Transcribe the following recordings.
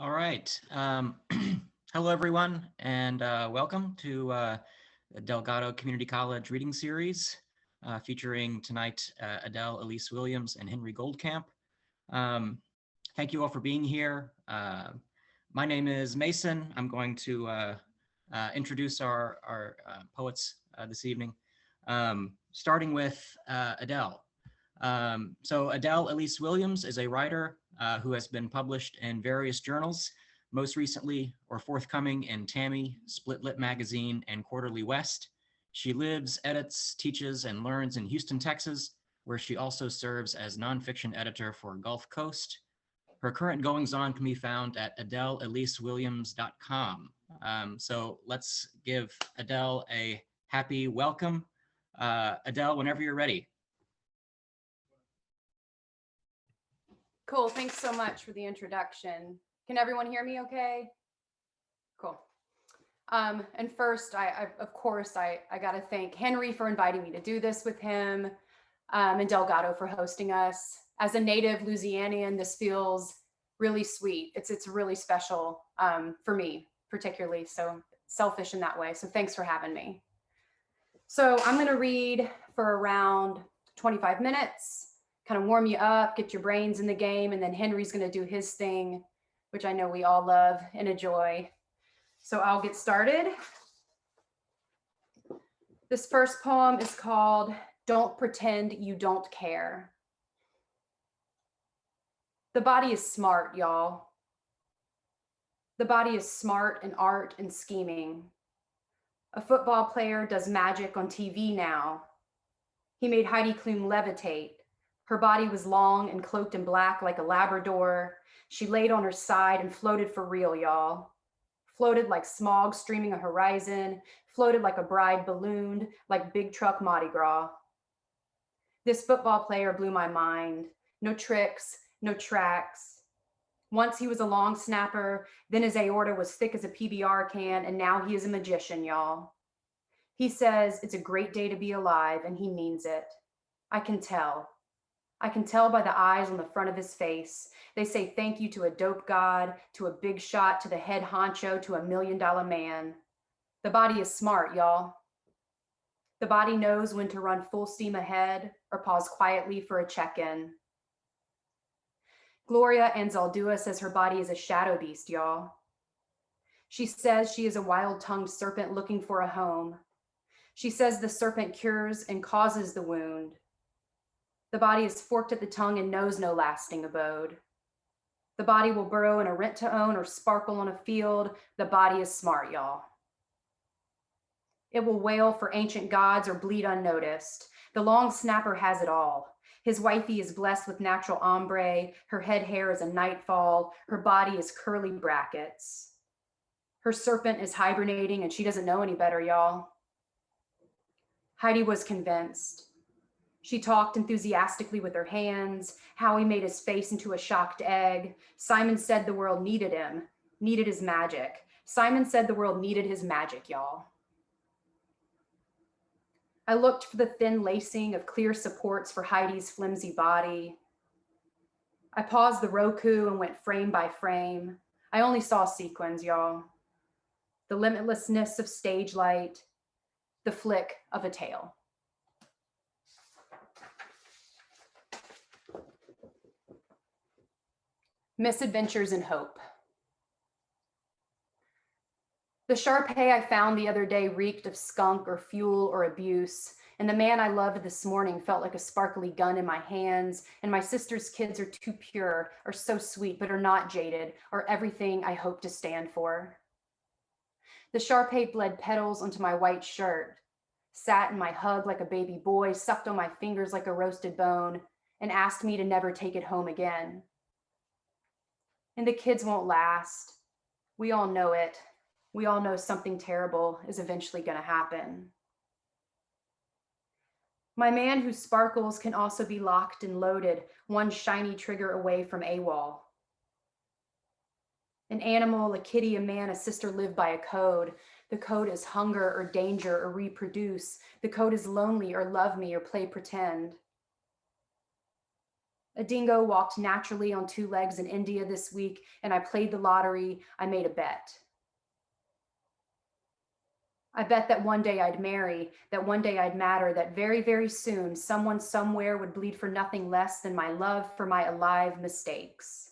All right. Hello, everyone, and welcome to the Delgado Community College Reading Series, featuring tonight Adele Elise Williams and Henry Goldkamp. Thank you all for being here. My name is Mason. I'm going to introduce our poets this evening, starting with Adele. So Adele Elise Williams is a writer who has been published in various journals, most recently or forthcoming in Tammy, Split Lip Magazine, and Quarterly West. She lives, edits, teaches, and learns in Houston, Texas, where she also serves as nonfiction editor for Gulf Coast. Her current goings-on can be found at AdeleEliseWilliams.com. So let's give Adele a happy welcome. Adele, whenever you're ready. Cool, thanks so much for the introduction. Can everyone hear me okay? Cool. And first, of course, I gotta thank Henry for inviting me to do this with him, and Delgado for hosting us. As a native Louisianian, this feels really sweet. It's really special for me, particularly, so selfish in that way. So thanks for having me. So I'm gonna read for around 25 minutes. Kind of warm you up, get your brains in the game, and then Henry's going to do his thing, which I know we all love and enjoy. So I'll get started. This first poem is called Don't Pretend You Don't Care. The body is smart, y'all. The body is smart in art and scheming. A football player does magic on TV now. He made Heidi Klum levitate. Her body was long and cloaked in black like a Labrador. She laid on her side and floated for real, y'all. Floated like smog streaming a horizon, floated like a bride ballooned, like big truck Mardi Gras. This football player blew my mind. No tricks, no tracks. Once he was a long snapper, then his aorta was thick as a PBR can, and now he is a magician, y'all. He says it's a great day to be alive, and he means it. I can tell. I can tell by the eyes on the front of his face. They say thank you to a dope god, to a big shot, to the head honcho, to $1 million man. The body is smart, y'all. The body knows when to run full steam ahead or pause quietly for a check-in. Gloria Anzaldúa says her body is a shadow beast, y'all. She says she is a wild-tongued serpent looking for a home. She says the serpent cures and causes the wound. The body is forked at the tongue and knows no lasting abode. The body will burrow in a rent-to-own or sparkle on a field. The body is smart, y'all. It will wail for ancient gods or bleed unnoticed. The long snapper has it all. His wifey is blessed with natural ombre. Her head hair is a nightfall. Her body is curly brackets. Her serpent is hibernating and she doesn't know any better, y'all. Heidi was convinced. She talked enthusiastically with her hands. Howie made his face into a shocked egg. Simon said the world needed him, needed his magic. Simon said the world needed his magic, y'all. I looked for the thin lacing of clear supports for Heidi's flimsy body. I paused the Roku and went frame by frame. I only saw sequins, y'all. The limitlessness of stage light, the flick of a tail. Misadventures in Hope. The Shar-Pei I found the other day reeked of skunk or fuel or abuse, and the man I loved this morning felt like a sparkly gun in my hands, and my sister's kids are too pure, are so sweet, but are not jaded, are everything I hope to stand for. The Shar-Pei bled petals onto my white shirt, sat in my hug like a baby boy, sucked on my fingers like a roasted bone, and asked me to never take it home again. And the kids won't last. We all know it. We all know something terrible is eventually going to happen. My man who sparkles can also be locked and loaded, one shiny trigger away from AWOL. An animal, a kitty, a man, a sister live by a code. The code is hunger or danger or reproduce. The code is lonely or love me or play pretend. A dingo walked naturally on two legs in India this week, and I played the lottery. I made a bet. I bet that one day I'd marry, that one day I'd matter, that very, very soon someone somewhere would bleed for nothing less than my love for my alive mistakes.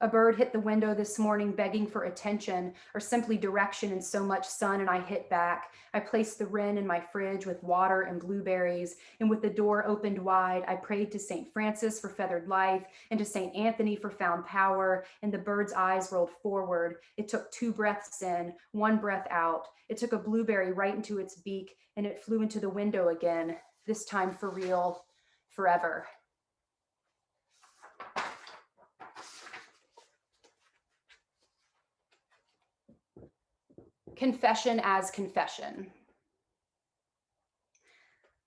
A bird hit the window this morning begging for attention or simply direction in so much sun, and I hit back. I placed the wren in my fridge with water and blueberries, and with the door opened wide, I prayed to St. Francis for feathered life and to St. Anthony for found power, and the bird's eyes rolled forward. It took 2 breaths in, 1 breath out. It took a blueberry right into its beak, and it flew into the window again, this time for real, forever. Confession as confession.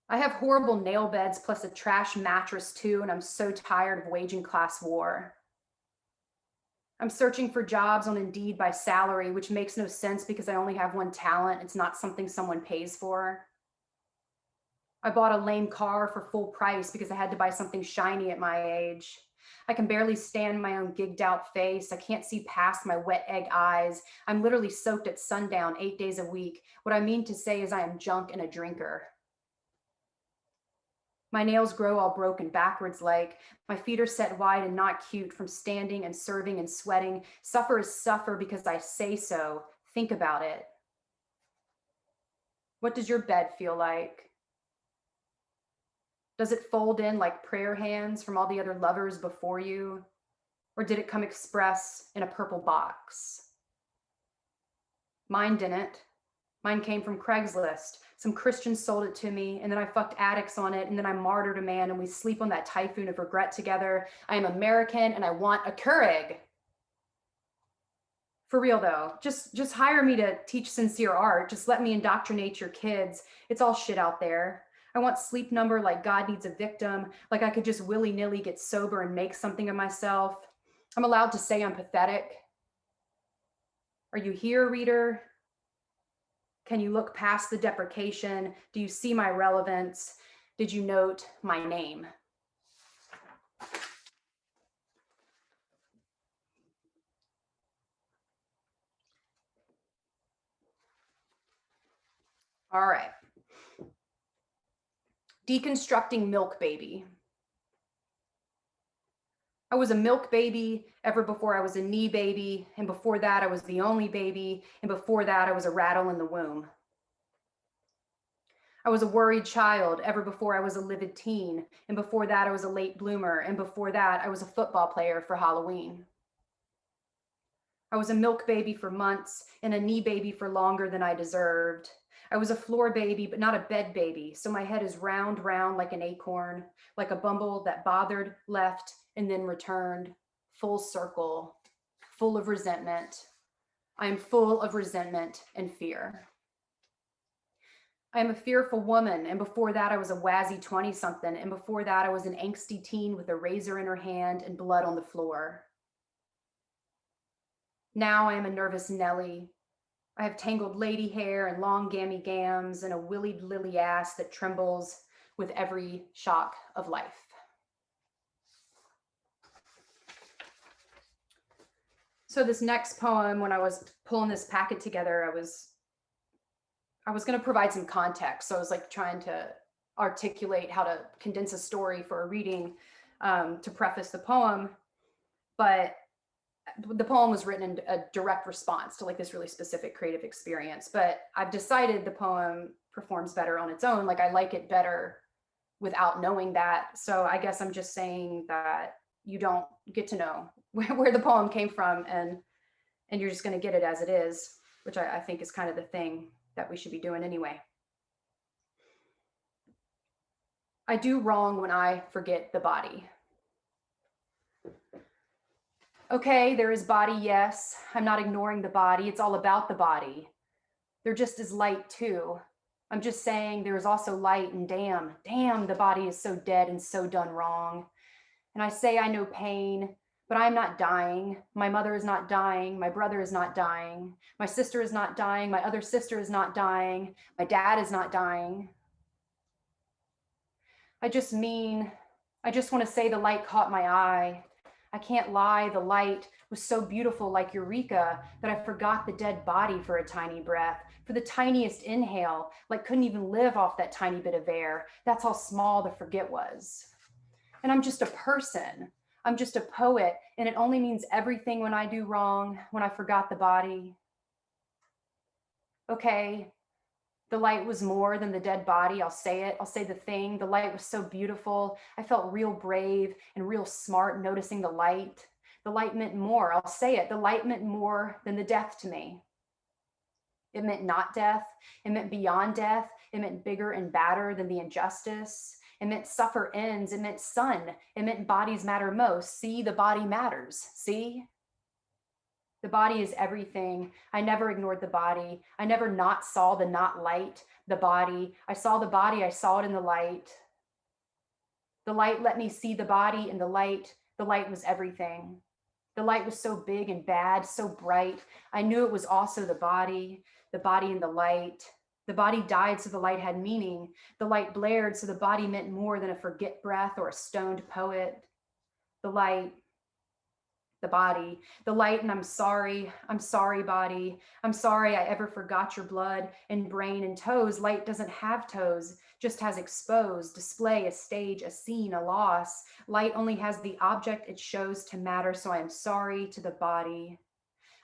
I have horrible nail beds plus a trash mattress too, and I'm so tired of waging class war. I'm searching for jobs on Indeed by salary, which makes no sense because I only have one talent. It's not something someone pays for. I bought a lame car for full price because I had to buy something shiny at my age. I can barely stand my own gigged out face. I can't see past my wet egg eyes. I'm literally soaked at sundown 8 days a week. What I mean to say is I am junk and a drinker. My nails grow all broken backwards like. My feet are set wide and not cute from standing and serving and sweating. Suffer is suffer because I say so. Think about it. What does your bed feel like? Does it fold in like prayer hands from all the other lovers before you? Or did it come express in a purple box? Mine didn't. Mine came from Craigslist. Some Christians sold it to me, and then I fucked addicts on it, and then I martyred a man, and we sleep on that typhoon of regret together. I am American, and I want a Keurig. For real though, just hire me to teach sincere art. Just let me indoctrinate your kids. It's all shit out there. I want Sleep Number like God needs a victim, like I could just willy-nilly get sober and make something of myself. I'm allowed to say I'm pathetic. Are you here, reader? Can you look past the deprecation? Do you see my relevance? Did you note my name? All right. Deconstructing milk baby. I was a milk baby ever before I was a knee baby, and before that I was the only baby, and before that I was a rattle in the womb. I was a worried child ever before I was a livid teen, and before that I was a late bloomer, and before that I was a football player for Halloween. I was a milk baby for months and a knee baby for longer than I deserved. I was a floor baby, but not a bed baby. So my head is round like an acorn, like a bumble that bothered, left, and then returned, full circle, full of resentment. I am full of resentment and fear. I am a fearful woman, and before that I was a wazzy 20-something, and before that I was an angsty teen with a razor in her hand and blood on the floor. Now I am a nervous Nelly. I have tangled lady hair and long gammy gams and a willied lily ass that trembles with every shock of life. So this next poem, when I was pulling this packet together, I was going to provide some context. So I was like trying to articulate how to condense a story for a reading to preface the poem. But the poem was written in a direct response to like this really specific creative experience. But I've decided the poem performs better on its own. Like I like it better without knowing that. So I guess I'm just saying that you don't get to know where the poem came from, and you're just going to get it as it is, which I think is kind of the thing that we should be doing anyway. I do wrong when I forget the body. Okay, there is body, yes. I'm not ignoring the body. It's all about the body. They're just as light too. I'm just saying there is also light, and damn, the body is so dead and so done wrong. And I say I know pain, but I'm not dying. My mother is not dying. My brother is not dying. My sister is not dying. My other sister is not dying. My dad is not dying. I just want to say the light caught my eye. I can't lie, the light was so beautiful like Eureka that I forgot the dead body for a tiny breath, for the tiniest inhale, like couldn't even live off that tiny bit of air. That's how small the forget was. And I'm just a person. I'm just a poet, and it only means everything when I do wrong, when I forgot the body. Okay, the light was more than the dead body. I'll say it. I'll say the thing. The light was so beautiful. I felt real brave and real smart noticing the light. The light meant more. I'll say it. The light meant more than the death to me. It meant not death. It meant beyond death. It meant bigger and badder than the injustice. It meant suffer ends. It meant sun. It meant bodies matter most. See, the body matters. See? The body is everything. I never ignored the body. I never not saw the not light, the body. I saw the body. I saw it in the light. The light let me see the body in the light. The light was everything. The light was so big and bad, so bright. I knew it was also the body in the light. The body died so the light had meaning. The light blared so the body meant more than a forget breath or a stoned poet. The light, the body, the light, and I'm sorry, body. I'm sorry I ever forgot your blood and brain and toes. Light doesn't have toes, just has exposed, display, a stage, a scene, a loss. Light only has the object it shows to matter, so I am sorry to the body.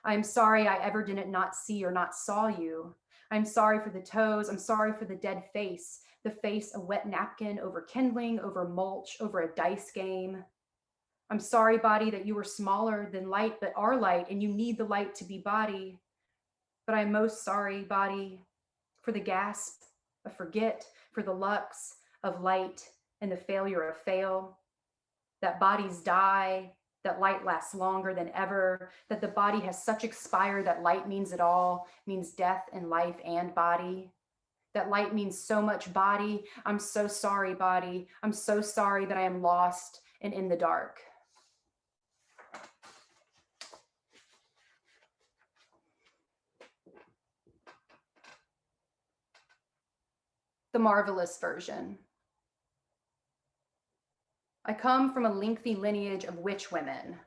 I am sorry I ever didn't not see or not saw you. I'm sorry for the toes, I'm sorry for the dead face, the face a wet napkin over kindling, over mulch, over a dice game. I'm sorry, body, that you were smaller than light, but are light, and you need the light to be body. But I'm most sorry, body, for the gasp of forget, for the lux of light and the failure of fail, that bodies die, that light lasts longer than ever, that the body has such expire that light means it all, means death and life and body. That light means so much body. I'm so sorry, body. I'm so sorry that I am lost and in the dark. The marvelous version. I come from a lengthy lineage of witch women.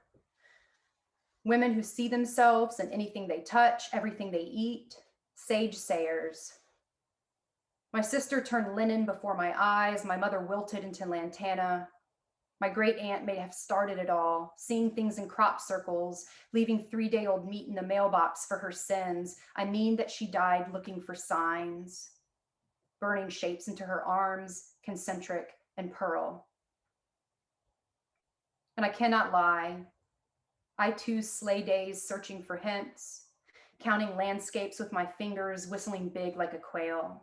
Women who see themselves in anything they touch, everything they eat, sage sayers. My sister turned linen before my eyes. My mother wilted into lantana. My great aunt may have started it all, seeing things in crop circles, leaving 3-day-old meat in the mailbox for her sins. I mean that she died looking for signs, burning shapes into her arms, concentric and pearl. And I cannot lie. I too slay days searching for hints, counting landscapes with my fingers, whistling big like a quail.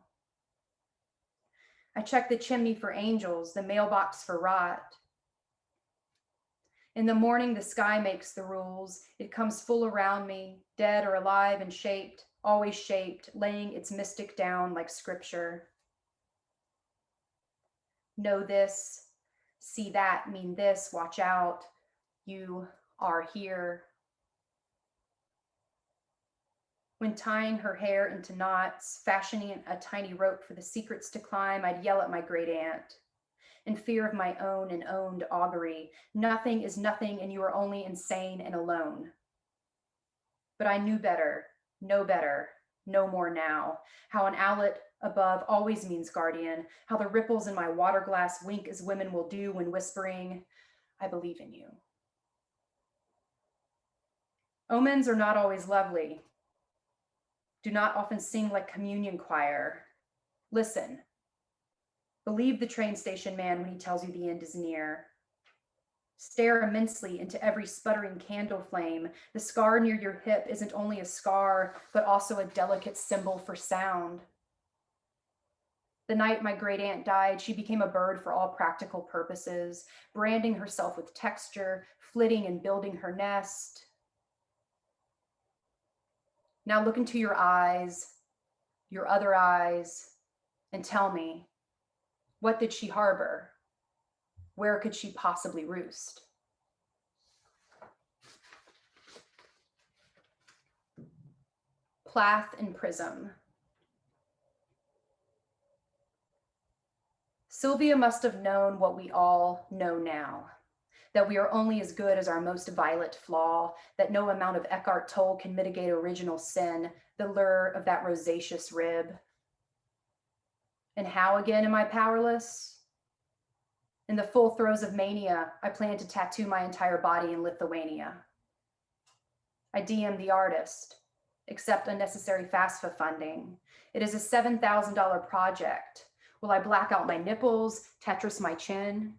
I check the chimney for angels, the mailbox for rot. In the morning, the sky makes the rules. It comes full around me, dead or alive and shaped, always shaped, laying its mystic down like scripture. Know this, see that, mean this, watch out. You are here. When tying her hair into knots, fashioning a tiny rope for the secrets to climb, I'd yell at my great aunt. In fear of my own and owned augury, nothing is nothing and you are only insane and alone. But I knew better, know better, no more now. How an owlet above always means guardian, how the ripples in my water glass wink as women will do when whispering, I believe in you. Omens are not always lovely. Do not often sing like communion choir. Listen. Believe the train station man when he tells you the end is near. Stare immensely into every sputtering candle flame. The scar near your hip isn't only a scar, but also a delicate symbol for sound. The night my great aunt died, she became a bird for all practical purposes, branding herself with texture, flitting and building her nest. Now look into your eyes, your other eyes, and tell me, what did she harbor? Where could she possibly roost? Plath and Prism. Sylvia must have known what we all know now, that we are only as good as our most violent flaw, that no amount of Eckhart Tolle can mitigate original sin, the lure of that rosaceous rib. And how again am I powerless? In the full throes of mania, I plan to tattoo my entire body in Lithuania. I DM the artist, accept unnecessary FAFSA funding. It is a $7,000 project. Will I black out my nipples, Tetris my chin?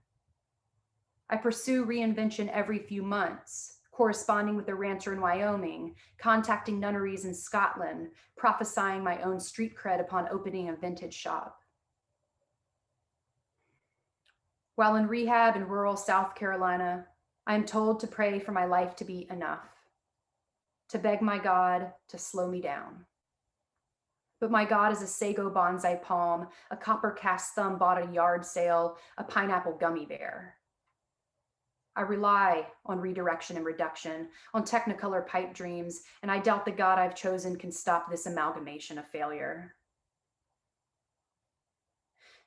I pursue reinvention every few months, corresponding with a rancher in Wyoming, contacting nunneries in Scotland, prophesying my own street cred upon opening a vintage shop. While in rehab in rural South Carolina, I am told to pray for my life to be enough, to beg my God to slow me down. But my God is a sago bonsai palm, a copper cast thumb bought at a yard sale, a pineapple gummy bear. I rely on redirection and reduction, on technicolor pipe dreams, and I doubt the God I've chosen can stop this amalgamation of failure.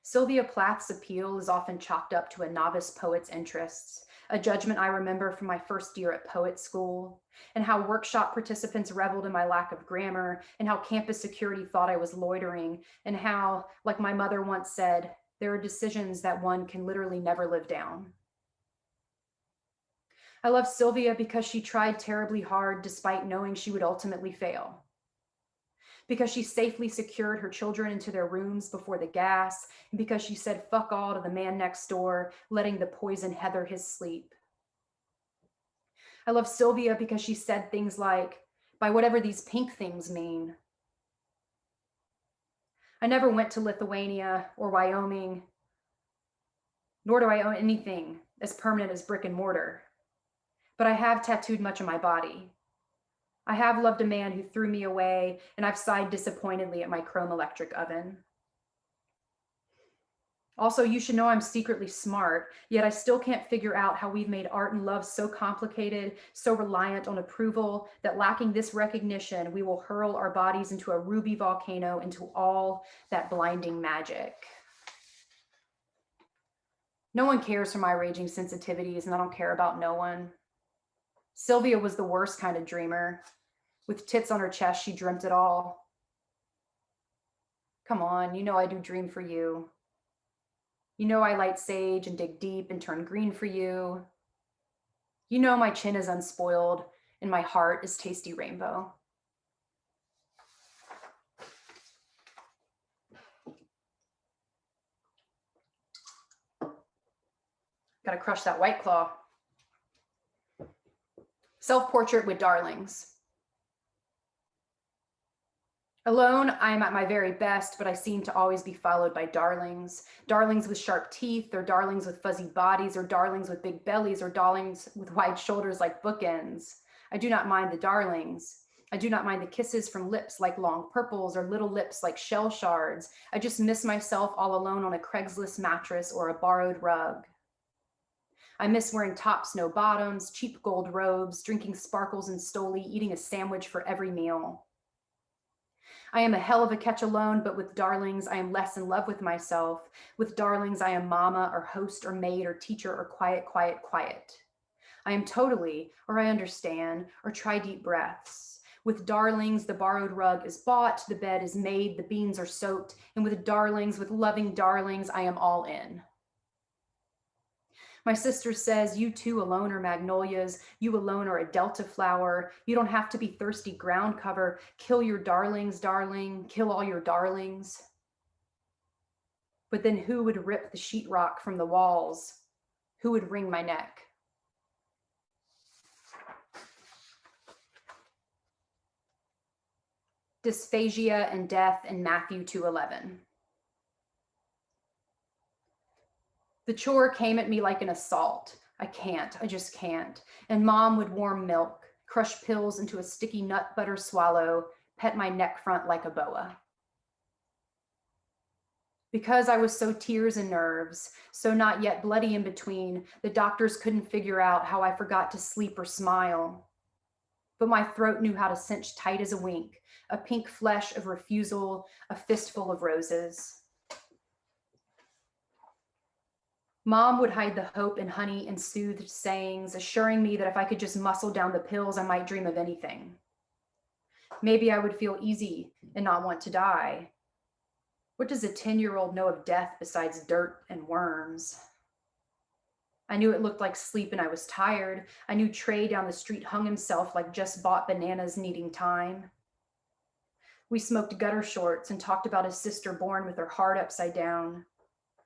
Sylvia Plath's appeal is often chalked up to a novice poet's interests, a judgment I remember from my first year at poet school, and how workshop participants reveled in my lack of grammar, and how campus security thought I was loitering, and how, like my mother once said, there are decisions that one can literally never live down. I love Sylvia because she tried terribly hard despite knowing she would ultimately fail. Because she safely secured her children into their rooms before the gas, and because she said fuck all to the man next door, letting the poison heather his sleep. I love Sylvia because she said things like, by whatever these pink things mean. I never went to Lithuania or Wyoming, nor do I own anything as permanent as brick and mortar. But I have tattooed much of my body. I have loved a man who threw me away, and I've sighed disappointedly at my chrome electric oven. Also, you should know I'm secretly smart, yet I still can't figure out how we've made art and love so complicated, so reliant on approval, that lacking this recognition, we will hurl our bodies into a ruby volcano, into all that blinding magic. No one cares for my raging sensitivities, and I don't care about no one. Sylvia was the worst kind of dreamer. With tits on her chest, she dreamt it all. Come on, you know I do dream for you. You know I light sage and dig deep and turn green for you. You know my chin is unspoiled and my heart is tasty rainbow. Gotta crush that White Claw. Self-portrait with darlings. Alone, I am at my very best, but I seem to always be followed by darlings. Darlings with sharp teeth, or darlings with fuzzy bodies, or darlings with big bellies, or darlings with wide shoulders like bookends. I do not mind the darlings. I do not mind the kisses from lips like long purples, or little lips like shell shards. I just miss myself all alone on a Craigslist mattress or a borrowed rug. I miss wearing tops, no bottoms, cheap gold robes, drinking sparkles and Stoli, eating a sandwich for every meal. I am a hell of a catch alone, but with darlings, I am less in love with myself. With darlings, I am mama or host or maid or teacher or quiet, quiet, quiet. I am totally, or I understand, or try deep breaths. With darlings, the borrowed rug is bought, the bed is made, the beans are soaked, and with darlings, with loving darlings, I am all in. My sister says, you too alone are magnolias, you alone are a delta flower, you don't have to be thirsty ground cover, kill your darlings, darling, kill all your darlings. But then who would rip the sheetrock from the walls? Who would wring my neck? Dysphagia and death in Matthew 2:11. The chore came at me like an assault. I just can't. And mom would warm milk, crush pills into a sticky nut butter swallow, pet my neck front like a boa. Because I was so tears and nerves, so not yet bloody in between, the doctors couldn't figure out how I forgot to sleep or smile. But my throat knew how to cinch tight as a wink, a pink flesh of refusal, a fistful of roses. Mom would hide the hope in honey and soothed sayings, assuring me that if I could just muscle down the pills, I might dream of anything. Maybe I would feel easy and not want to die. What does a 10-year-old know of death besides dirt and worms? I knew it looked like sleep and I was tired. I knew Trey down the street hung himself like just bought bananas needing time. We smoked gutter shorts and talked about his sister born with her heart upside down,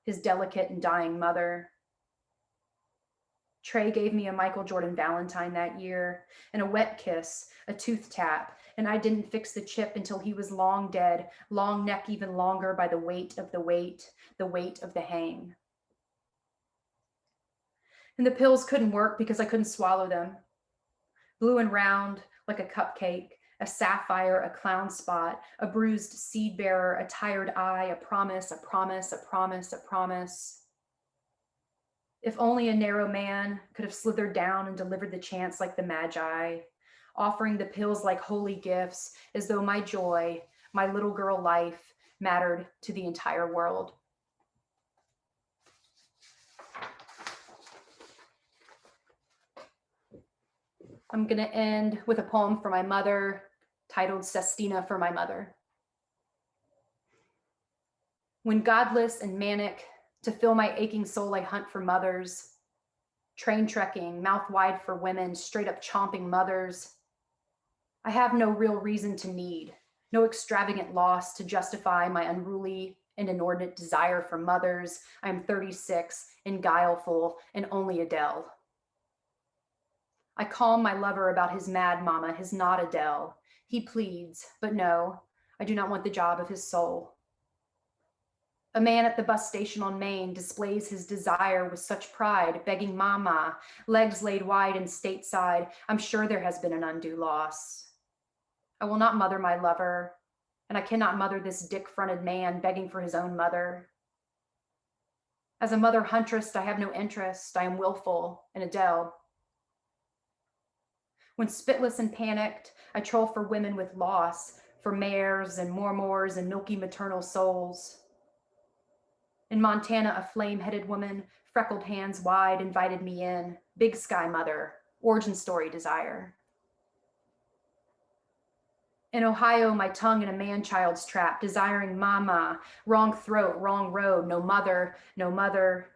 his delicate and dying mother. Trey gave me a Michael Jordan Valentine that year, and a wet kiss, a tooth tap, and I didn't fix the chip until he was long dead, long neck even longer by the weight of the weight of the hang. And the pills couldn't work because I couldn't swallow them. Blue and round, like a cupcake, a sapphire, a clown spot, a bruised seed bearer, a tired eye, a promise, a promise, a promise, a promise. If only a narrow man could have slithered down and delivered the chance like the Magi, offering the pills like holy gifts, as though my joy, my little girl life, mattered to the entire world. I'm going to end with a poem for my mother titled Sestina for My Mother. When godless and manic, to fill my aching soul, I hunt for mothers, train trekking, mouth wide for women, straight up chomping mothers. I have no real reason to need, no extravagant loss to justify my unruly and inordinate desire for mothers. I am 36 and guileful and only Adele. I calm my lover about his mad mama, his not Adele. He pleads, but no, I do not want the job of his soul. A man at the bus station on Main displays his desire with such pride, begging mama, legs laid wide and stateside. I'm sure there has been an undue loss. I will not mother my lover, and I cannot mother this dick-fronted man begging for his own mother. As a mother huntress, I have no interest. I am willful, and Adele. When spitless and panicked, I troll for women with loss, for mares and mormors and milky maternal souls. In Montana, a flame-headed woman, freckled hands wide, invited me in. Big sky mother, origin story desire. In Ohio, my tongue in a man-child's trap, desiring mama, wrong throat, wrong road, no mother, no mother.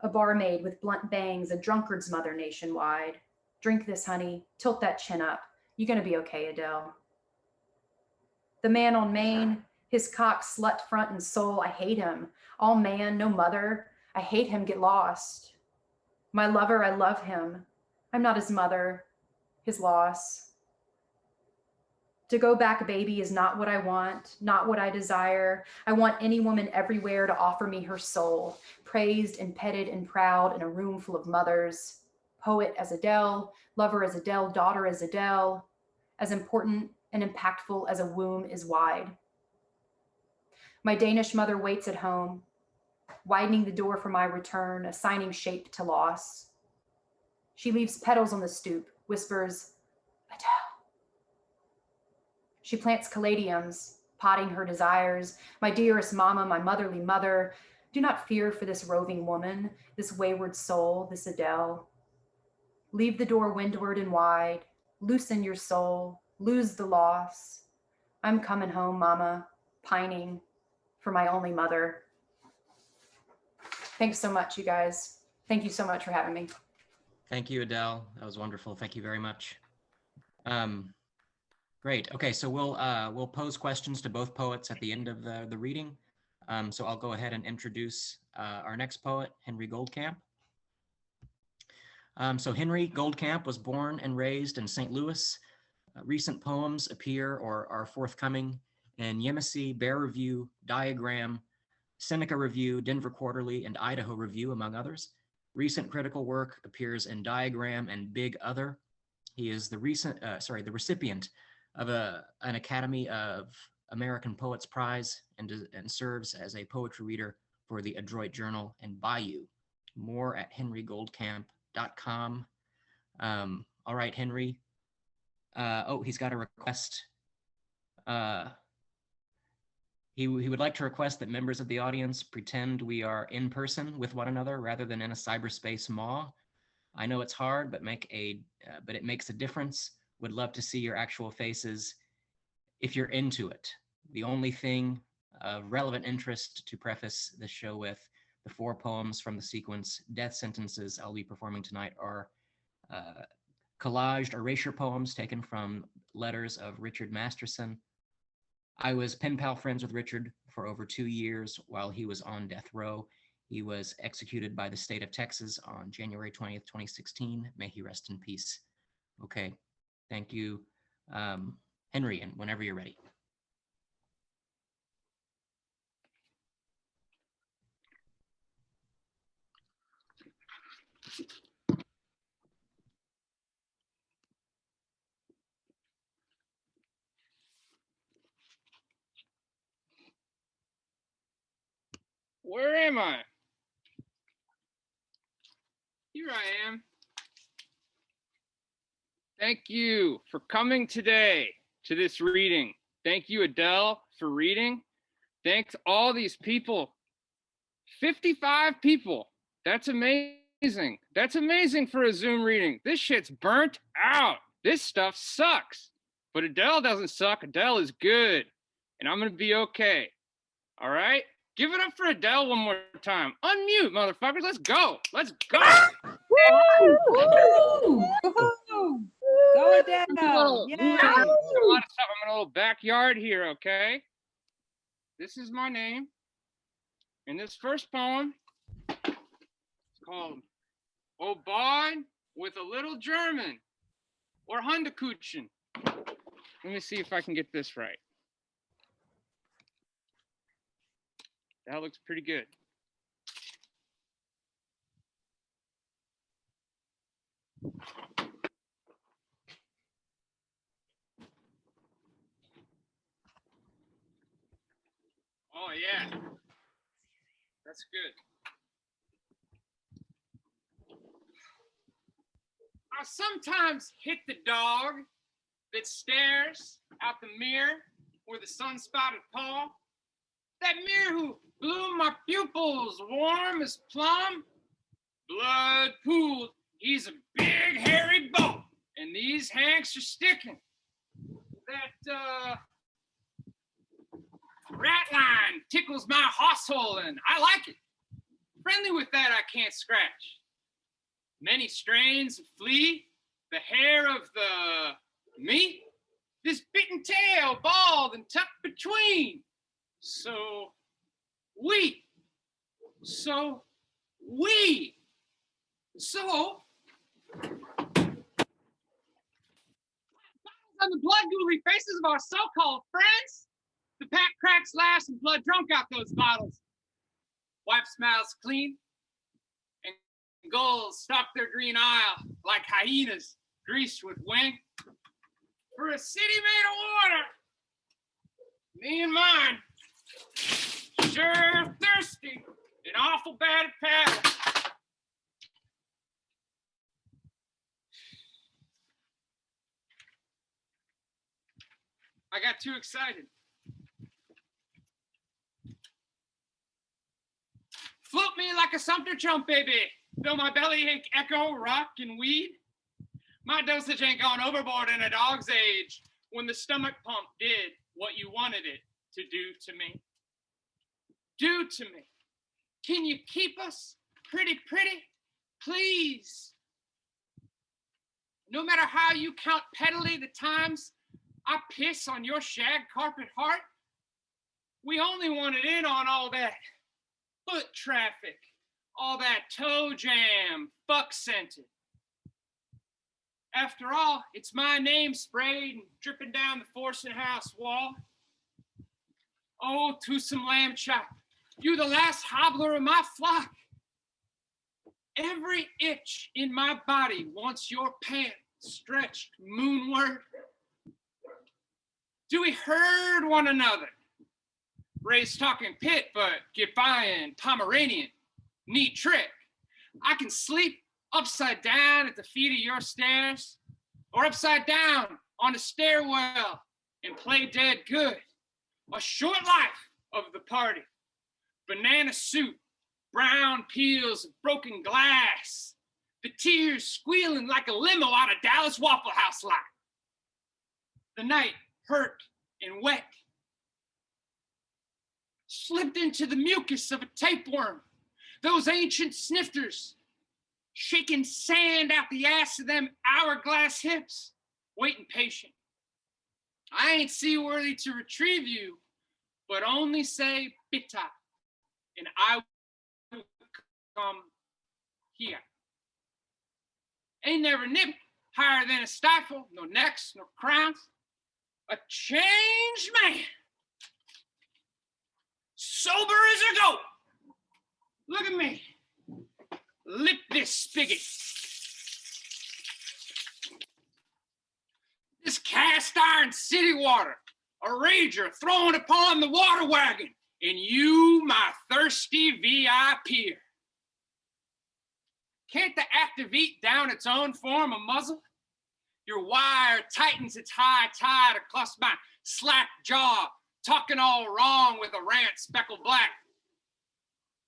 A barmaid with blunt bangs, a drunkard's mother nationwide. Drink this, honey, tilt that chin up. You're gonna be okay, Adele. The man on Main, his cock slut front and soul, I hate him. All man, no mother. I hate him, get lost. My lover, I love him. I'm not his mother, his loss. To go back, baby, is not what I want, not what I desire. I want any woman everywhere to offer me her soul, praised and petted and proud in a room full of mothers. Poet as Adele, lover as Adele, daughter as Adele, as important and impactful as a womb is wide. My Danish mother waits at home, widening the door for my return, assigning shape to loss. She leaves petals on the stoop, whispers, Adele. She plants caladiums, potting her desires. My dearest mama, my motherly mother, do not fear for this roving woman, this wayward soul, this Adele. Leave the door windward and wide, loosen your soul, lose the loss. I'm coming home, mama, pining for my only mother. Thanks so much, you guys. Thank you so much for having me. Thank you, Adele. That was wonderful. Thank you very much. Great. Okay, so we'll pose questions to both poets at the end of the reading. So I'll go ahead and introduce our next poet, Henry Goldkamp. So Henry Goldkamp was born and raised in St. Louis. Recent poems appear or are forthcoming in Yemassee, Bear Review, Diagram, Seneca Review, Denver Quarterly, and Idaho Review, among others. Recent critical work appears in Diagram and Big Other. He is the recipient of an Academy of American Poets Prize and serves as a poetry reader for the Adroit Journal and Bayou. More at henrygoldkamp.com. All right, Henry. He's got a request. He would like to request that members of the audience pretend we are in person with one another rather than in a cyberspace maw. I know it's hard, but it makes a difference. Would love to see your actual faces if you're into it. The only thing of relevant interest to preface this show with: the 4 poems from the sequence Death Sentences I'll be performing tonight are collaged erasure poems taken from letters of Richard Masterson. I was pen pal friends with Richard for over 2 years while he was on death row. He was executed by the state of Texas on January 20th, 2016. May he rest in peace. Okay, thank you. Henry, and whenever you're ready. Where am I? Here I am. Thank you for coming today to this reading. Thank you, Adele, for reading. Thanks all these people. 55 people. That's amazing. That's amazing for a Zoom reading. This shit's burnt out. This stuff sucks. But Adele doesn't suck. Adele is good. And I'm going to be okay. All right? Give it up for Adele one more time. Unmute, motherfuckers. Let's go. Let's go. Woo! Go Adele. Yay. A lot of stuff. I'm in a little backyard here, okay? This is my name. And this first poem is called "Oh Boy with a Little German," or Hundekuchen. Let me see if I can get this right. That looks pretty good. Oh yeah, that's good. I sometimes hit the dog that stares out the mirror with a sun-spotted paw. That mirror who blew my pupils warm as plum. Blood pooled, he's a big hairy bull, and these hanks are sticking. That rat line tickles my hosshole, and I like it. Friendly with that I can't scratch. Many strains of flea, the hair of the me, this bitten tail bald and tucked between. So we. On the blood gooey faces of our so-called friends, the pack cracks last and blood drunk out those bottles. Wipes mouths clean, and gulls stalk their green aisle like hyenas greased with wing. For a city made of water, me and mine, sure thirsty and awful bad at paddle. I got too excited. Float me like a Sumter chump, baby. Fill my belly ache, echo, rock, and weed. My dosage ain't gone overboard in a dog's age when the stomach pump did what you wanted it to do to me. Do to me. Can you keep us pretty, please? No matter how you count pettily the times I piss on your shag carpet heart, we only wanted in on all that foot traffic, all that toe jam, fuck scented. After all, it's my name sprayed and dripping down the Forson house wall. Oh, to some lamb chop, you the last hobbler of my flock. Every itch in my body wants your pants stretched moonward. Do we herd one another? Raised talking pit, but get by in Pomeranian. Neat trick. I can sleep upside down at the feet of your stairs, or upside down on a stairwell and play dead good. A short life of the party. Banana soup, brown peels of broken glass, the tears squealing like a limo out of Dallas Waffle House lot. The night hurt and wet. Slipped into the mucus of a tapeworm. Those ancient snifters, shaking sand out the ass of them hourglass hips, waiting patient. I ain't seaworthy to retrieve you, but only say bitta, and I will come here. Ain't never nipped higher than a stifle, no necks, no crowns. A changed man, sober as a goat. Look at me. Lip this spigot. This cast iron city water, a rager thrown upon the water wagon, and you, my thirsty VIP. Can't the active eat down its own form of muzzle? Your wire tightens its high tide across my slack jaw, talking all wrong with a rant speckled black.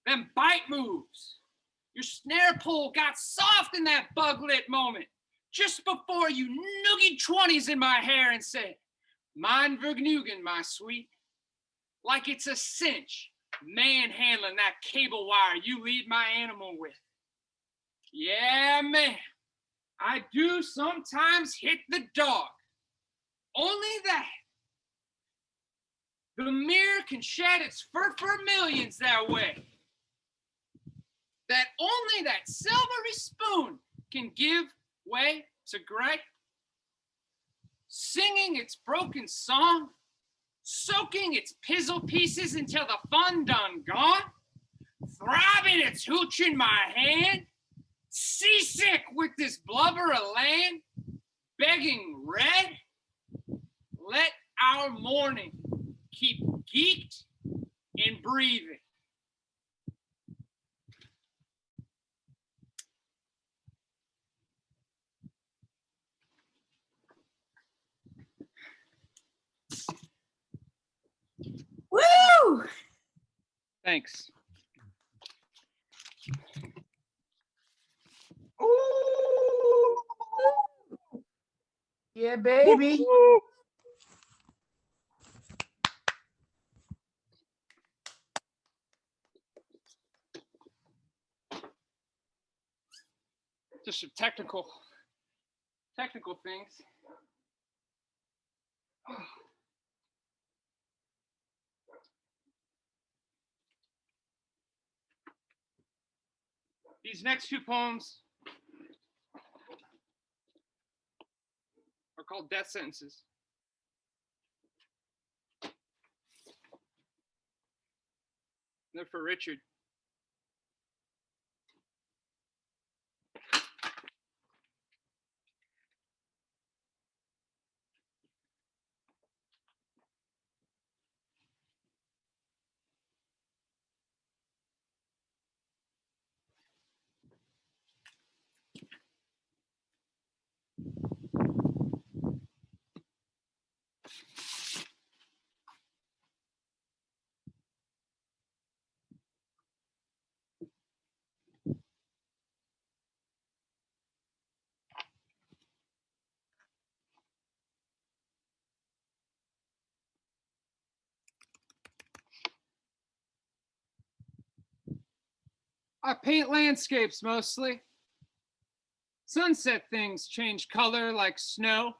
Them bite moves. Your snare pull got soft in that bug-lit moment, just before you noogied 20s in my hair and said, "Mein Vergnügen, my sweet." Like it's a cinch, manhandling that cable wire you lead my animal with. Yeah, man, I do sometimes hit the dog. Only that. The mirror can shed its fur for millions that way. That only that silvery spoon can give way to gray. Singing its broken song, soaking its pizzle pieces until the fun done gone, throbbing its hooch in my hand, seasick with this blubber of land, begging red, let our morning keep geeked and breathing. Woo! Thanks. Ooh. Yeah, baby. Just some technical things. These next two poems are called death sentences. They're for Richard. I paint landscapes mostly. Sunset things change color like snow,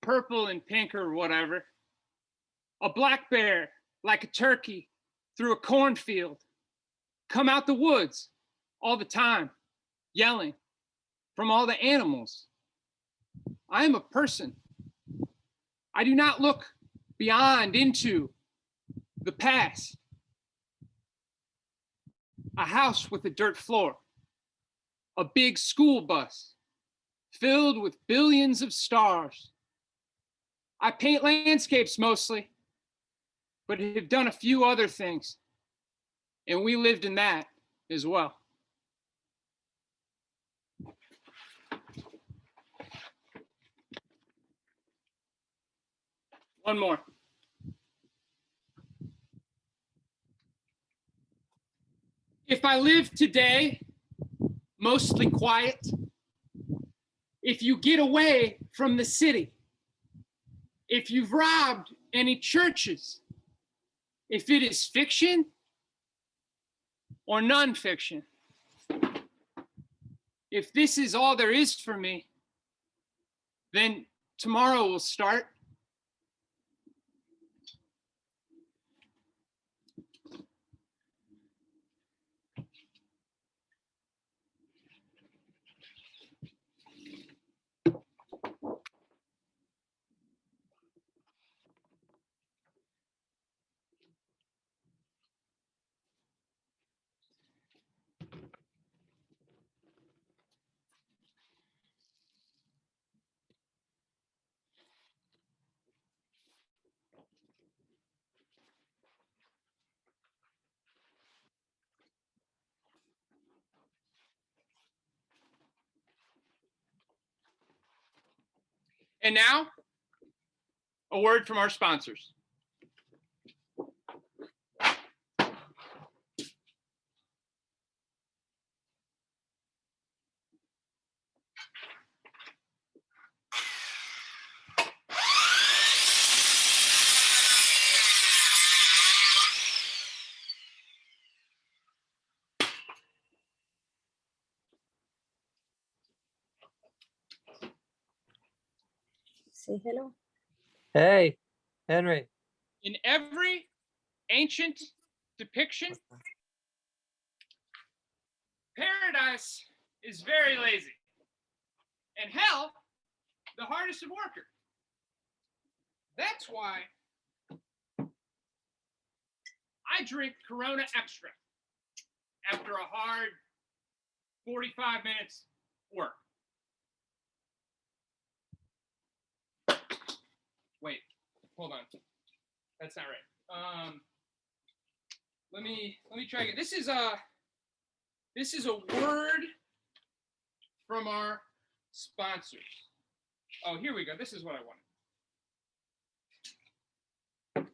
purple and pink or whatever. A black bear like a turkey through a cornfield. Come out the woods all the time, yelling from all the animals. I am a person. I do not look beyond into the past. A house with a dirt floor, a big school bus filled with billions of stars, I paint landscapes mostly, but have done a few other things. And we lived in that as well. One more. If I live today, mostly quiet, if you get away from the city, if you've robbed any churches, if it is fiction or nonfiction, if this is all there is for me, then tomorrow will start. And now, a word from our sponsors. Say hello. Hey, Henry. In every ancient depiction, paradise is very lazy, and hell, the hardest of worker. That's why I drink Corona Extra after a hard 45 minutes work. Wait, hold on. That's not right. Let me try again. This is a word from our sponsors. Oh, here we go. This is what I wanted.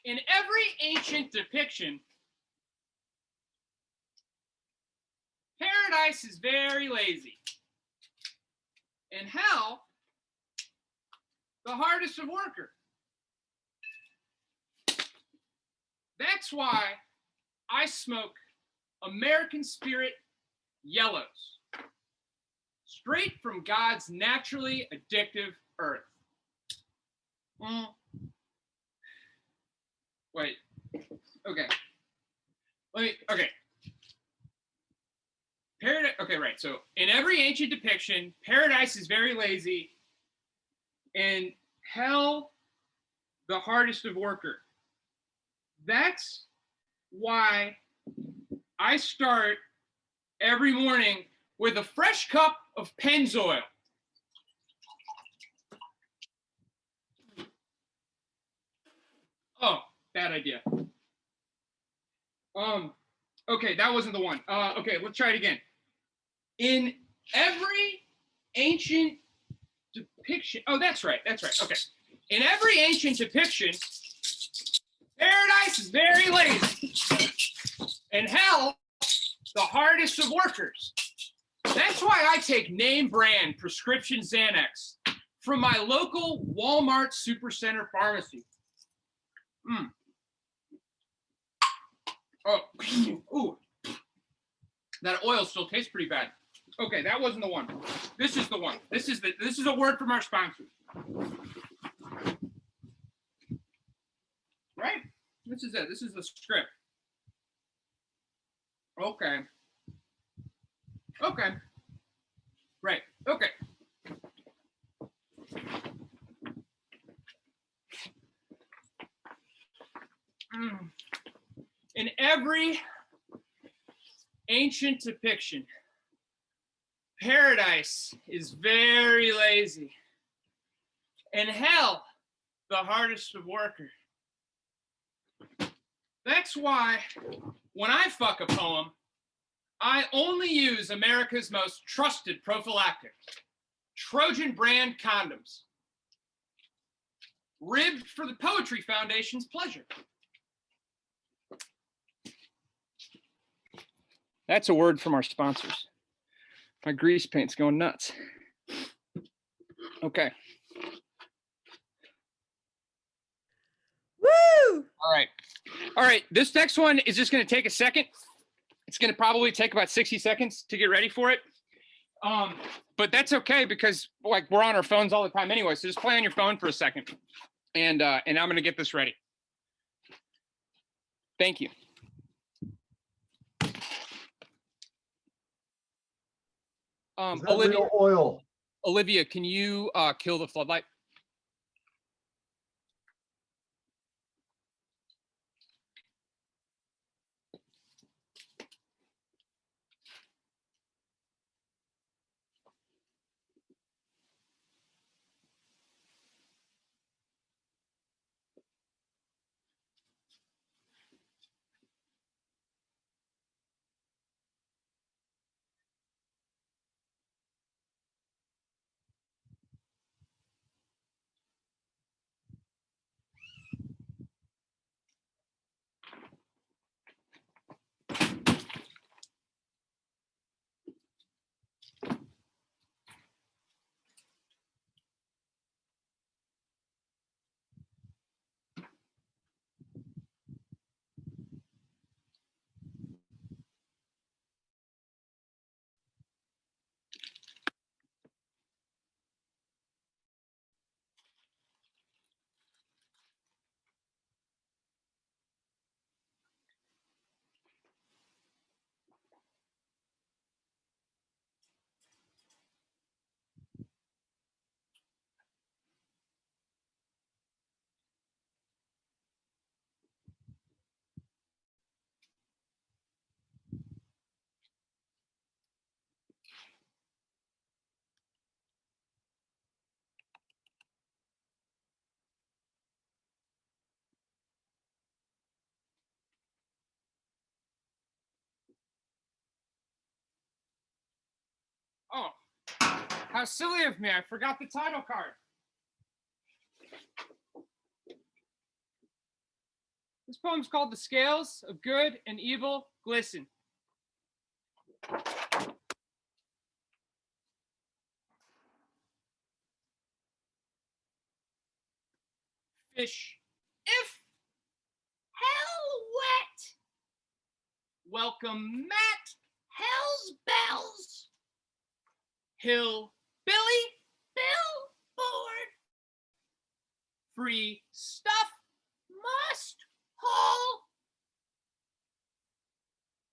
In every ancient depiction, paradise is very lazy, and hell, the hardest of worker. That's why I smoke American Spirit Yellows, straight from God's naturally addictive earth. Wait, okay. Okay. Paradise, okay, right. So in every ancient depiction, paradise is very lazy, and hell, the hardest of worker. That's why I start every morning with a fresh cup of Pennzoil. Oh, bad idea. Okay, that wasn't the one. Okay, let's try it again. In every ancient depiction, oh, that's right. Okay. In every ancient depiction, paradise is very lazy, and hell, the hardest of workers. That's why I take name brand prescription Xanax from my local Walmart Supercenter pharmacy. Oh, ooh, that oil still tastes pretty bad. Okay, that wasn't the one. This is the one. This is a word from our sponsors. Right? This is it. This is the script. Okay. Right. Okay. In every ancient depiction, paradise is very lazy, and hell, the hardest of workers. That's why when I fuck a poem, I only use America's most trusted prophylactic, Trojan brand condoms, ribbed for the Poetry Foundation's pleasure. That's a word from our sponsors. My grease paint's going nuts. Okay. Woo! All right. This next one is just going to take a second. It's going to probably take about 60 seconds to get ready for it. But that's okay because like we're on our phones all the time anyway. So just play on your phone for a second, and I'm going to get this ready. Thank you. Olivia, real oil? Olivia, can you kill the floodlight? Oh, how silly of me. I forgot the title card. This poem's called The Scales of Good and Evil Glisten. Fish, if hell wet, welcome Matt, hell's bells, hill Billy, billboard, free stuff, must haul,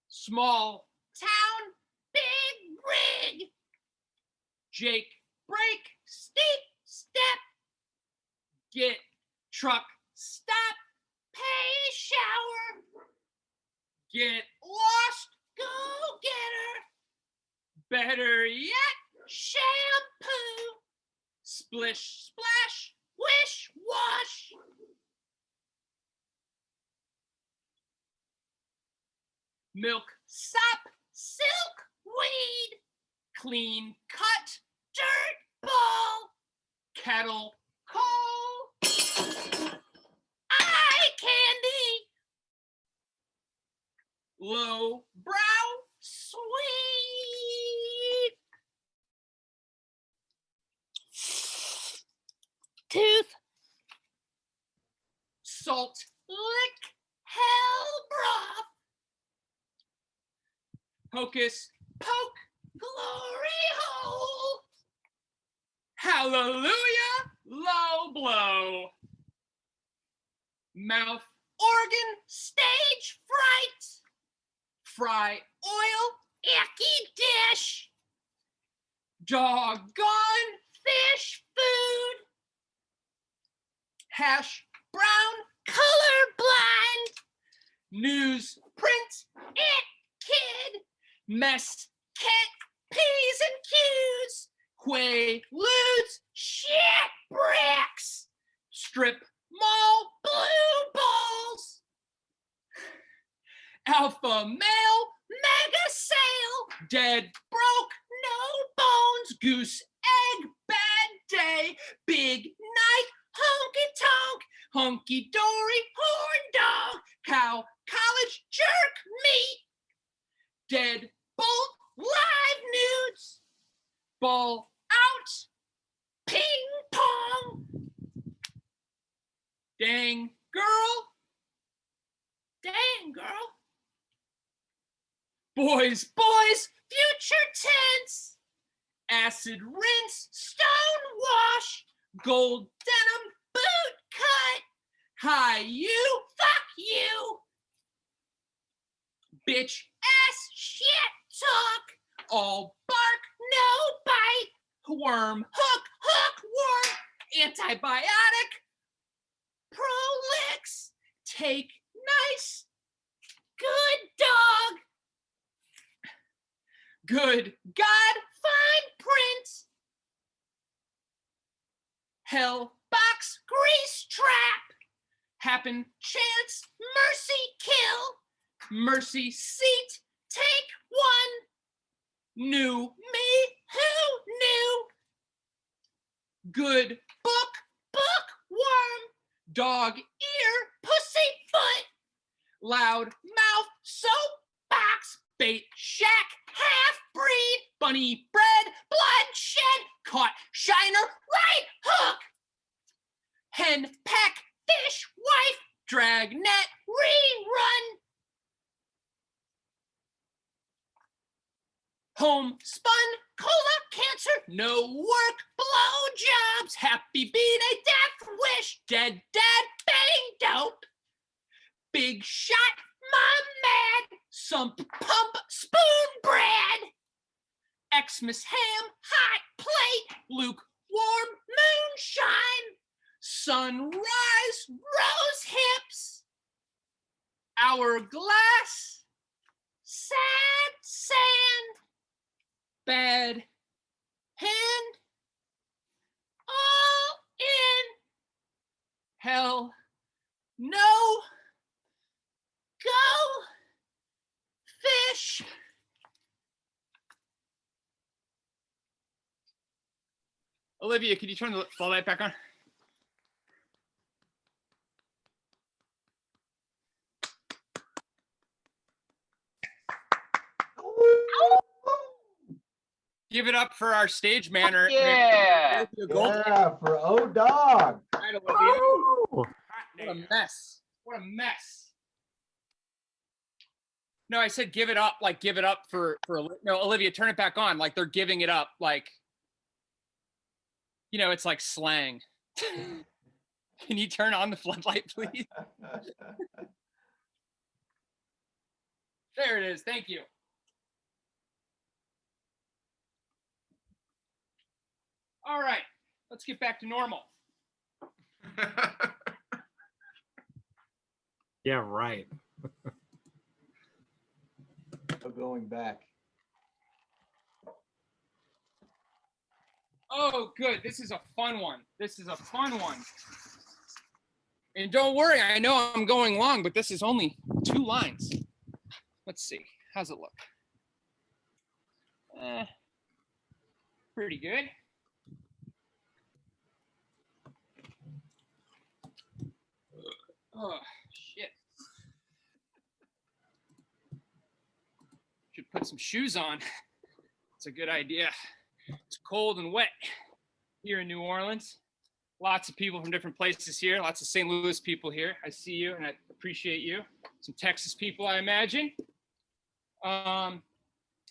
small town, big rig, Jake, break, steep step, get truck, stop, pay shower, get lost, go getter, better yet, shampoo, splish, splash, wish, wash, milk, sop, silk, weed, clean cut, dirt ball, kettle, coal, eye candy, low brow, sweet, tooth, salt, lick, hell broth, hocus, poke, glory hole, hallelujah, low blow, mouth, organ, stage fright, fry, oil, icky dish, doggone fish food, hash, brown, colorblind, news, print, it, kid, mess, kit, P's and Q's, quaaludes, shit bricks, strip mall blue balls. Alpha male mega sale. Dead broke no bones. Goose egg bad day. Big night honky tonk. Hunky dory horn dog. Cow college jerk meat. Dead bolt live nudes. Ball out. Ping pong. Dang girl. Dang girl. Boys, future tense. Acid rinse, stone wash. Gold denim boot cut. Hi you, fuck you. Bitch ass shit talk. All bark, no bite. Worm, hook, worm. Antibiotic. Prolix. Take nice. Good dog. Good God, fine print. Hell box grease trap. Happen chance mercy kill. Mercy seat take one. New me who knew. Good bookworm. Dog ear pussy foot. Loud mouth soapbox. Bait shack half breed. Bunny bread bloodshed. Caught shiner right hook. Hen peck fish wife. Dragnet rerun. Homespun cola cancer. No work blowjobs. Happy B-Day death wish. Dead dad bang dope. Big shot mom mad. Sump pump spoon bread. Xmas ham hot plate. Lukewarm moonshine. Sunrise rose hips. Hourglass. Sad sand. Bad hand. All in. Hell no. Go fish. Olivia, could you turn the floodlight back on? Give it up for our stage manner. Yeah. Yeah, for O-Dog. Right, Olivia. Oh, What a mess. What a mess. No, I said give it up, like give it up for no, Olivia, turn it back on. Like they're giving it up, like, you know, it's like slang. Can you turn on the floodlight, please? There it is. Thank you. All right, let's get back to normal. yeah, right. No going back. Oh, good. This is a fun one. This is a fun one. And don't worry, I know I'm going long, but this is only 2 lines. Let's see. How's it look? Pretty good. Oh, shit. Should put some shoes on. It's a good idea. It's cold and wet here in New Orleans. Lots of people from different places here. Lots of St. Louis people here. I see you and I appreciate you. Some Texas people, I imagine.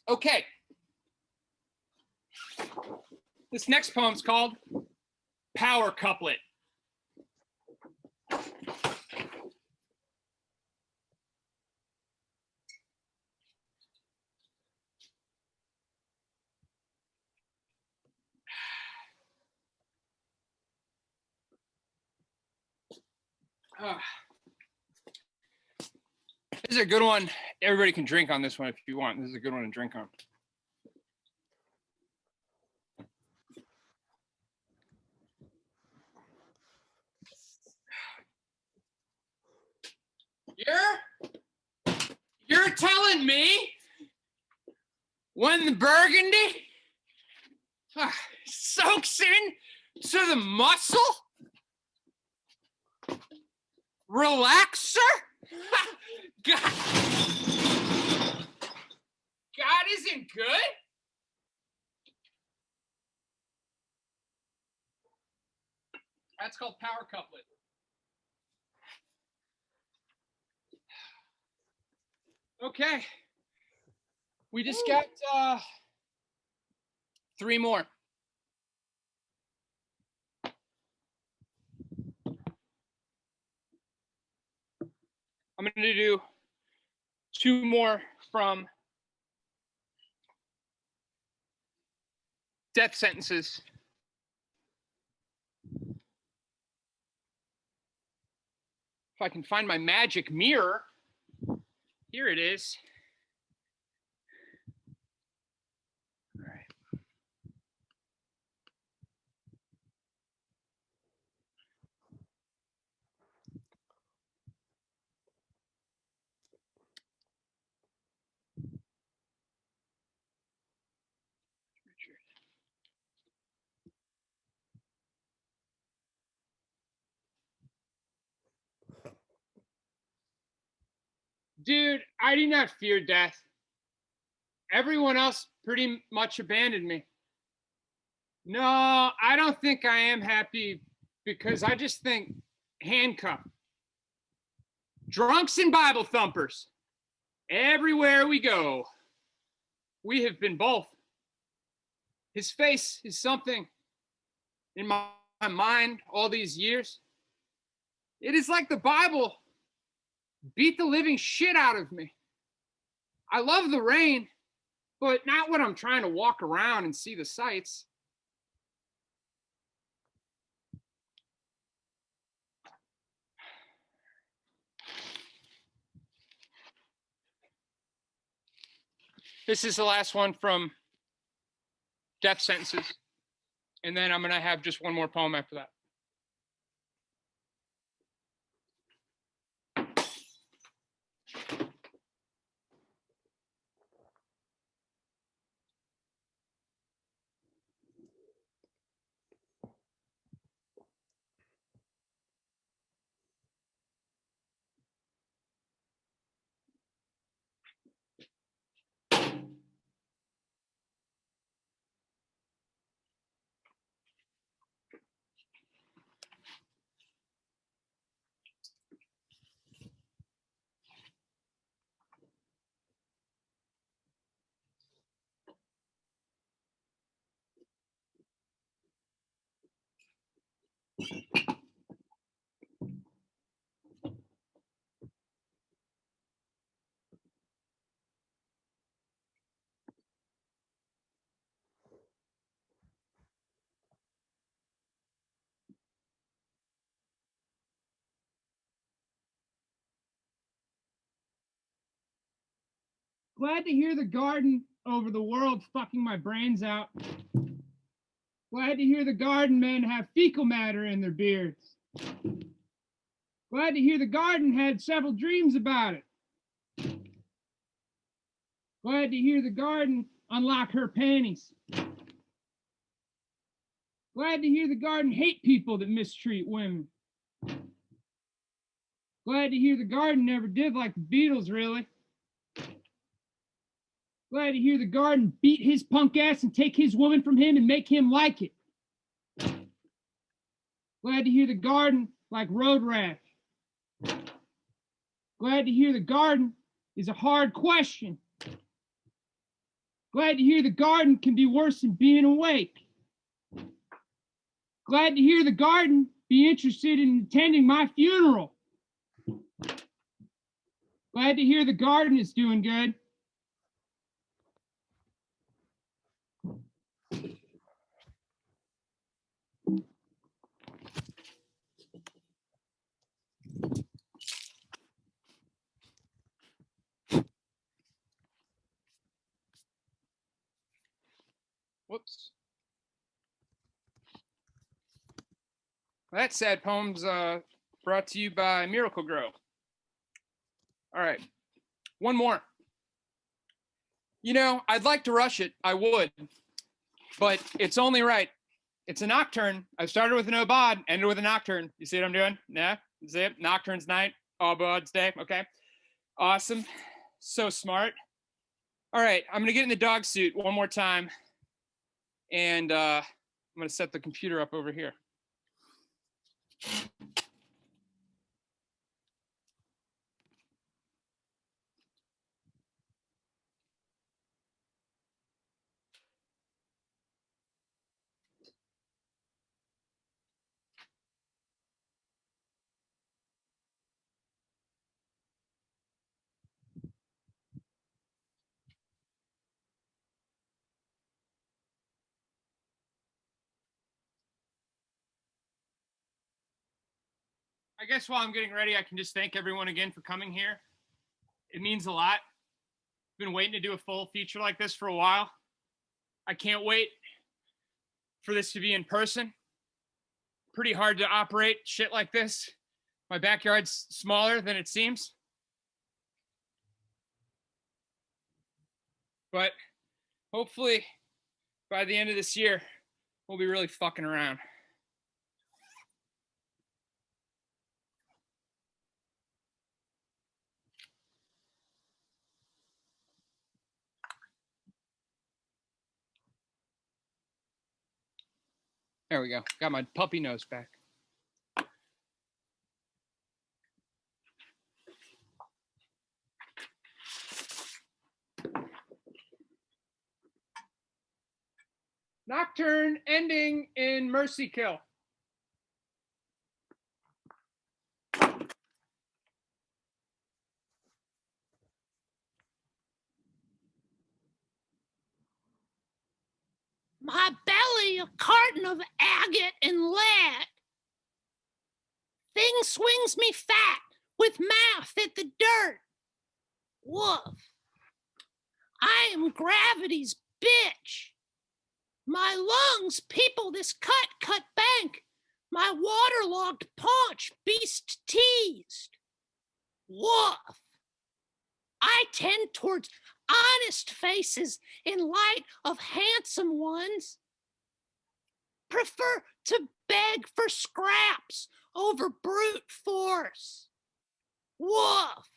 Okay. This next poem's called Power Couplet. This is a good one. Everybody can drink on this one if you want. This is a good one to drink on. You're telling me when the burgundy soaks in to the muscle relaxer? God isn't good? That's called power couplet. Okay. We just got 3 more. I'm going to do 2 more from death sentences. If I can find my magic mirror. Here it is. All right. Dude, I do not fear death. Everyone else pretty much abandoned me. No, I don't think I am happy because I just think handcuffed. Drunks and Bible thumpers. Everywhere we go. We have been both. His face is something in my mind all these years. It is like the Bible beat the living shit out of me. I love the rain, but not when I'm trying to walk around and see the sights. This is the last one from death sentences. And then I'm going to have just one more poem after that. Glad to hear the garden over the world fucking my brains out. Glad to hear the garden men have fecal matter in their beards. Glad to hear the garden had several dreams about it. Glad to hear the garden unlock her panties. Glad to hear the garden hate people that mistreat women. Glad to hear the garden never did like the Beatles, really. Glad to hear the garden beat his punk ass and take his woman from him and make him like it. Glad to hear the garden like road rash. Glad to hear the garden is a hard question. Glad to hear the garden can be worse than being awake. Glad to hear the garden be interested in attending my funeral. Glad to hear the garden is doing good. Whoops. That sad poem's brought to you by Miracle Grow. All right. One more. You know, I'd like to rush it. I would. But it's only right. It's a nocturne. I started with an aubade, ended with a nocturne. You see what I'm doing? Yeah? See it? Nocturne's night, aubade's day. Okay. Awesome. So smart. All right. I'm going to get in the dog suit one more time. And I'm going to set the computer up over here. I guess while I'm getting ready, I can just thank everyone again for coming here. It means a lot. Been waiting to do a full feature like this for a while. I can't wait for this to be in person. Pretty hard to operate shit like this. My backyard's smaller than it seems. But hopefully by the end of this year, we'll be really fucking around. There we go. Got my puppy nose back. Nocturne ending in Mercy Kill. My belly a carton of agate and lead. Thing swings me fat with mouth at the dirt. Woof. I am gravity's bitch. My lungs people this cut bank. My waterlogged paunch beast teased. Woof. I tend towards honest faces in light of handsome ones. Prefer to beg for scraps over brute force. Woof.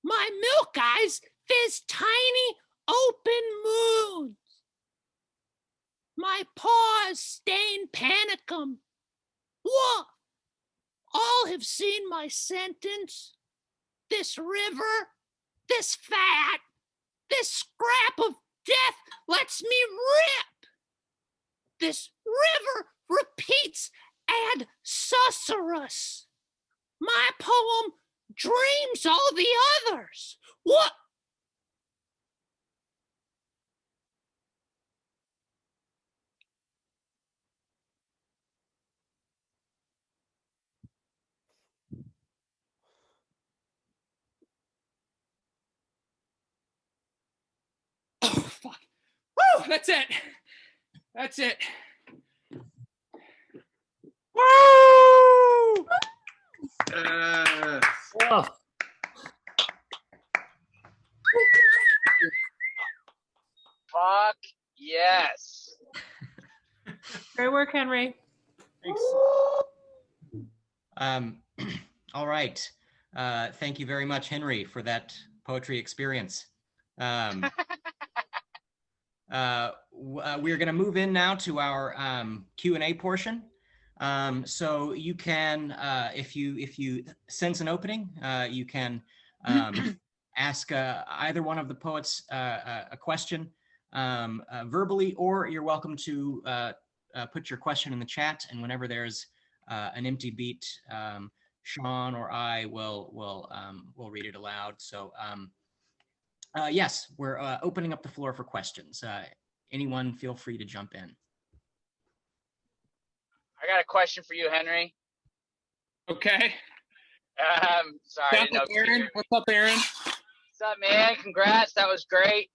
My milk eyes fizz tiny open moons. My paws stain panicum. Woof. All have seen my sentence. This river, this fat, this scrap of death lets me rip. This river repeats ad susurrus. My poem dreams all the others. What? Oh, fuck. Woo, that's it. That's it. Woo! Oh, Fuck yes. Great work, Henry. Thanks. All right. Thank you very much, Henry, for that poetry experience. We're going to move in now to our Q&A portion. So you can, if you sense an opening, you can ask either one of the poets a question verbally, or you're welcome to put your question in the chat. And whenever there's an empty beat, Sean or I will read it aloud. So yes, we're opening up the floor for questions. Anyone feel free to jump in. I got a question for you, Henry. Okay. Sorry, I didn't know if you could hear me. What's up, Aaron? What's up, man? Congrats, that was great.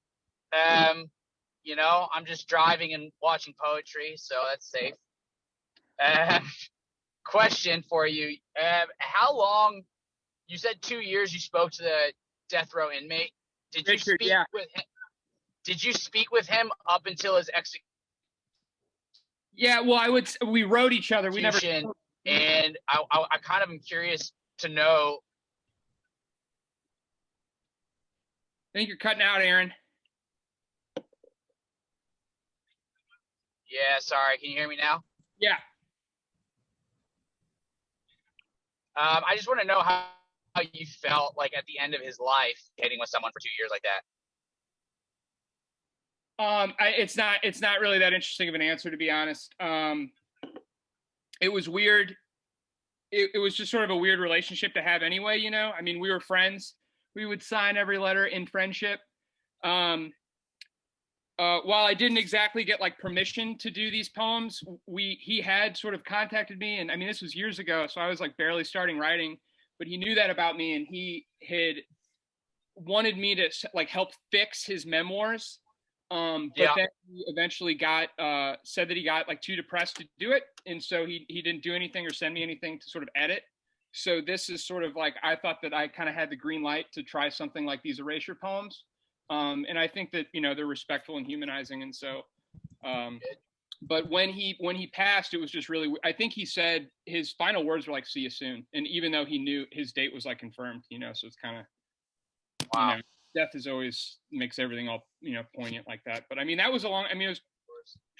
You know, I'm just driving and watching poetry, so that's safe. Question for you. How long you said 2 years you spoke to the death row inmate. Did you Richard, speak yeah. with him? Did you speak with him up until his execution? Yeah, well, we wrote each other. We never. And I kind of am curious to know. I think you're cutting out, Aaron. Yeah, sorry. Can you hear me now? Yeah. I just want to know how you felt like at the end of his life, hitting with someone for 2 years like that. It's not really that interesting of an answer, to be honest. It was weird. It was just sort of a weird relationship to have anyway, you know? I mean, we were friends. We would sign every letter in friendship. While I didn't exactly get like permission to do these poems, he had sort of contacted me, and I mean, this was years ago, so I was like barely starting writing, but he knew that about me, and he had wanted me to like help fix his memoirs. But then he eventually got said that he got like too depressed to do it, and so he didn't do anything or send me anything to sort of edit. So this is sort of like, I thought that I kind of had the green light to try something like these erasure poems. And I think that, you know, they're respectful and humanizing. And so, but when he passed, it was just really, I think he said his final words were like, "See you soon." And even though he knew his date was like confirmed, you know, so it's kind of, wow. You know, death is always makes everything all, you know, poignant like that. But I mean, that was a long, I mean, it was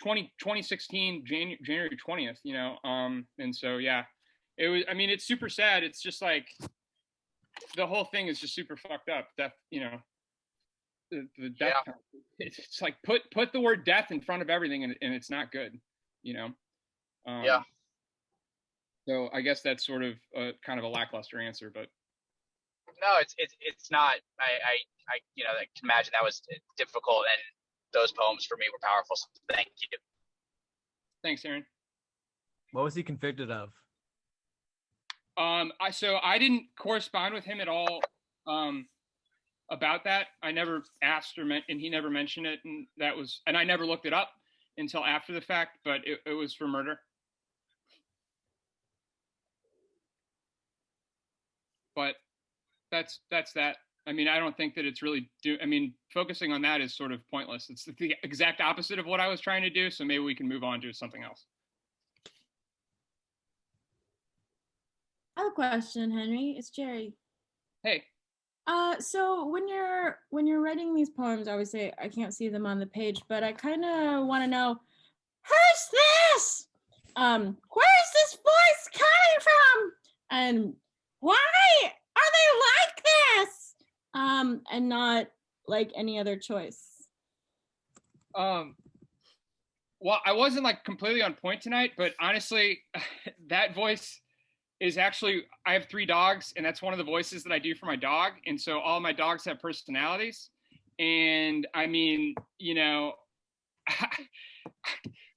2016, January 20th, you know? And so, yeah, it was, I mean, it's super sad. It's just like, the whole thing is just super fucked up. Death, you know, the death, it's like put the word death in front of everything, and it's not good, you know? Yeah. So I guess that's sort of kind of a lackluster answer, but. No, it's not. I you know, I can imagine that was difficult, and those poems for me were powerful. So thank you. Thanks, Aaron. What was he convicted of? I didn't correspond with him at all about that. I never asked and he never mentioned it, and I never looked it up until after the fact. But it was for murder. But that's that. I mean, I don't think that it's really focusing on that is sort of pointless. It's the exact opposite of what I was trying to do. So maybe we can move on to something else. I have a question, Henry. It's Jerry. Hey. So when you're writing these poems, obviously I can't see them on the page, but I kind of want to know, who's this? Where's this voice coming from? And why are they like this? And not like any other choice. Well, I wasn't like completely on point tonight, but honestly, that voice is actually, I have 3 dogs, and that's one of the voices that I do for my dog. And so all my dogs have personalities. And I mean, you know,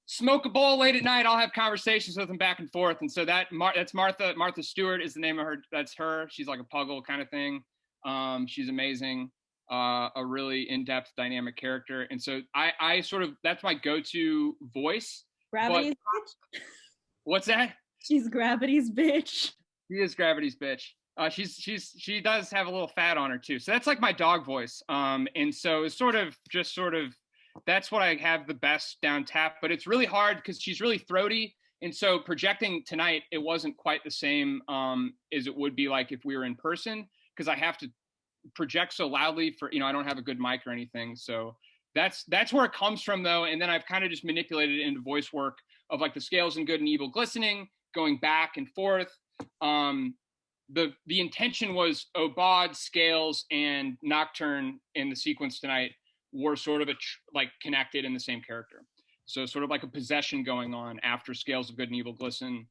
smoke a bowl late at night, I'll have conversations with them back and forth. And so that's Martha. Martha Stewart is the name of her. That's her. She's like a puggle kind of thing. She's amazing. A really in-depth dynamic character. And so I sort of, that's my go-to voice. Gravity's bitch? What's that? She's Gravity's bitch. She is Gravity's bitch. She does have a little fat on her too. So that's like my dog voice. And so it's sort of, that's what I have the best down tap, but it's really hard because she's really throaty. And so projecting tonight, it wasn't quite the same as it would be like if we were in person, because I have to project so loudly for, you know, I don't have a good mic or anything. So that's where it comes from though. And then I've kind of just manipulated it into voice work of like the scales in good and evil glistening, going back and forth. The intention was Aubade, Scales, and Nocturne in the sequence tonight were sort of like connected in the same character. So sort of like a possession going on after Scales of Good and Evil glisten,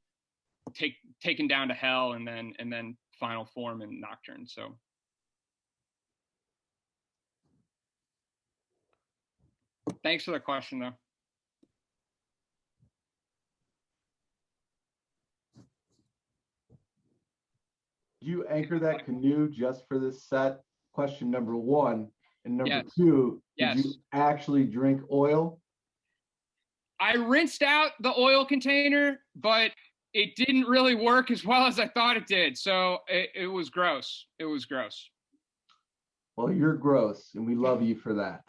taken down to hell, and then final form in Nocturne. So. Thanks for the question, though. You anchor that canoe just for this set? Question number 1. And number Yes. 2, Yes. Did you actually drink oil? I rinsed out the oil container, but it didn't really work as well as I thought it did. So it was gross. It was gross. Well, you're gross, and we love you for that.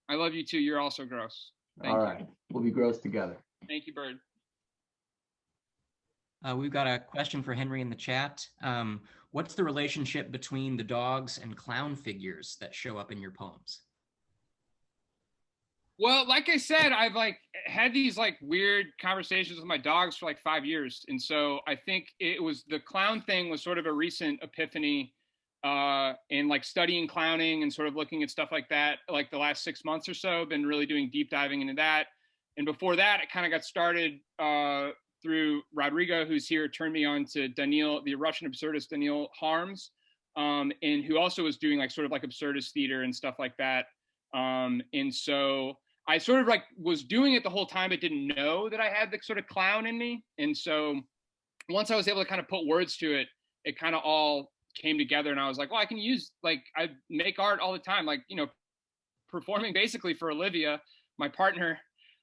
I love you too. You're also gross. Thank All you. right, we'll be gross together. Thank you, Bird. We've got a question for Henry in the chat. What's the relationship between the dogs and clown figures that show up in your poems? Well, like I said, I've like had these like weird conversations with my dogs for like 5 years. And so I think it was the clown thing was sort of a recent epiphany in like studying clowning and sort of looking at stuff like that, like the last 6 months or so, been really doing deep diving into that. And before that, it kind of got started through Rodrigo, who's here, turned me on to Daniil, the Russian absurdist Daniil Harms, and who also was doing like sort of like absurdist theater and stuff like that. And so I sort of like was doing it the whole time, but didn't know that I had the sort of clown in me. And so once I was able to kind of put words to it, it kind of all came together. And I was like, well, I can use, like, I make art all the time, like, you know, performing basically for Olivia, my partner.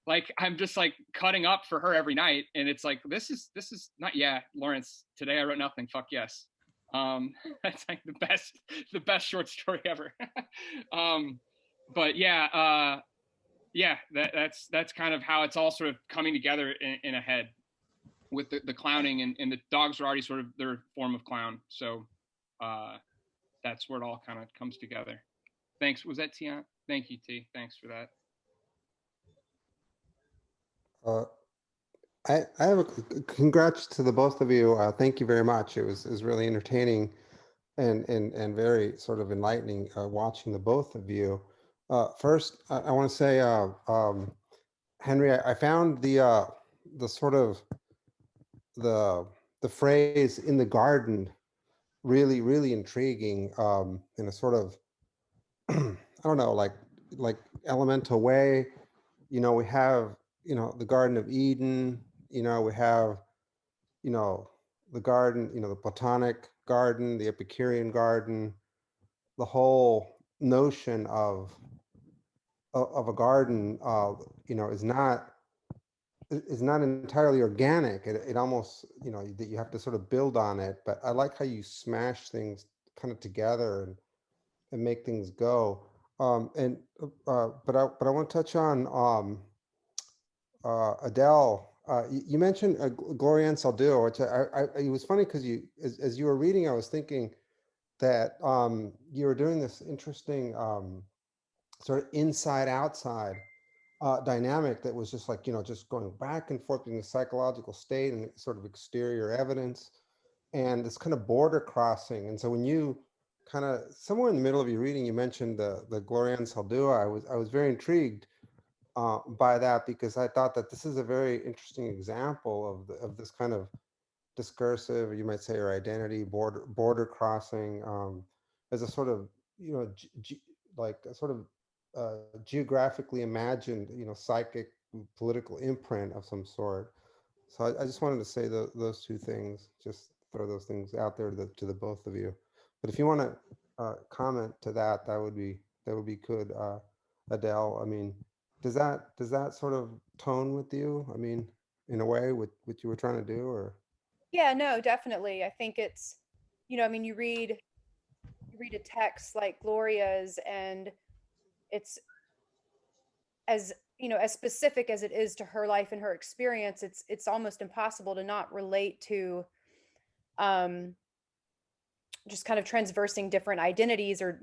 Like, I'm just like cutting up for her every night. And it's like, this is not, yeah, Lawrence, today I wrote nothing, fuck yes. That's like the best short story ever. But yeah, that's kind of how it's all sort of coming together in a head with the clowning, and the dogs are already sort of their form of clown. So that's where it all kind of comes together. Thanks. Was that Tian? Thank you, T. Thanks for that. I have a congrats to the both of you. Thank you very much. It was really entertaining and very sort of enlightening watching the both of you. First, I want to say, Henry, I found the sort of the phrase "in the garden" really intriguing in a sort of I don't know, like elemental way. You know, we have, you know, the Garden of Eden. You know, we have, you know, the garden, you know, the Platonic garden, the Epicurean garden, the whole notion of a garden, you know, is not entirely organic. It almost, you know, that you have to sort of build on it. But I like how you smash things kind of together and make things go. But I want to touch on Adele. You mentioned Gloria Ann Saldua, which it was funny because you, as you were reading, I was thinking that you were doing this interesting sort of inside outside dynamic that was just like, you know, just going back and forth between the psychological state and sort of exterior evidence and this kind of border crossing. And so when you kind of somewhere in the middle of your reading, you mentioned the Gloria Ann Saldua, I was very intrigued by that, because I thought that this is a very interesting example of this kind of discursive, you might say, or identity border crossing as a sort of, you know, like a sort of geographically imagined, you know, psychic political imprint of some sort. So I just wanted to say those two things, just throw those things out there to the both of you. But if you want to comment to that, that would be good. Adele, I mean, does that sort of tone with you? I mean, in a way, with what you were trying to do, or? Yeah, no, definitely. I think it's, you know, I mean, you read a text like Gloria's, and it's, as you know, as specific as it is to her life and her experience, it's almost impossible to not relate to just kind of transversing different identities, or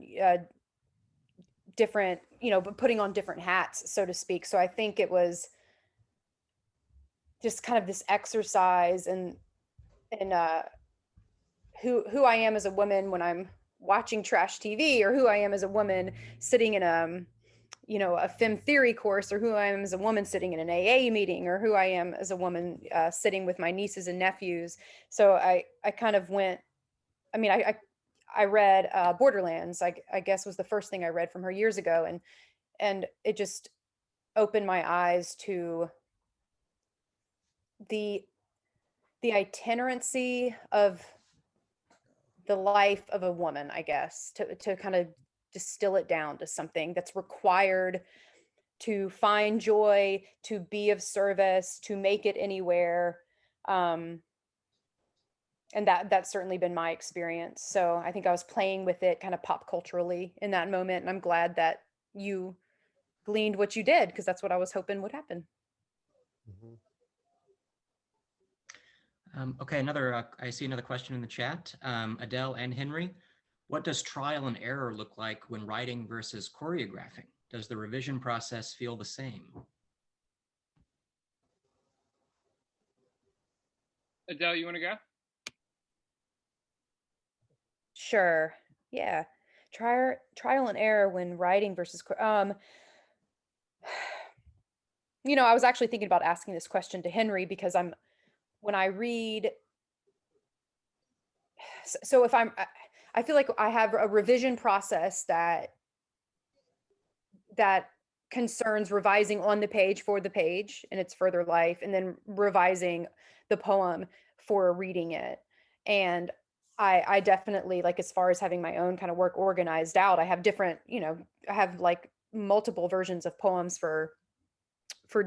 different, you know, but putting on different hats, so to speak. So I think it was just kind of this exercise in who I am as a woman when I'm watching trash TV, or who I am as a woman sitting in you know, a femme theory course, or who I am as a woman sitting in an AA meeting, or who I am as a woman sitting with my nieces and nephews. So I kind of went, I mean, I read Borderlands, I guess was the first thing I read from her years ago. And it just opened my eyes to the itinerancy of the life of a woman, I guess, to kind of distill it down to something that's required to find joy, to be of service, to make it anywhere. And that's certainly been my experience. So I think I was playing with it kind of pop culturally in that moment. And I'm glad that you gleaned what you did, because that's what I was hoping would happen. Okay, I see another question in the chat. Adele and Henry, what does trial and error look like when writing versus choreographing? Does the revision process feel the same? Adele, you want to go? Sure. Yeah. Trial and error when writing versus, you know, I was actually thinking about asking this question to Henry, because when I read, so if I feel like I have a revision process that concerns revising on the page for the page in its further life, and then revising the poem for reading it. And I definitely, like, as far as having my own kind of work organized out, I have different, you know, I have like multiple versions of poems for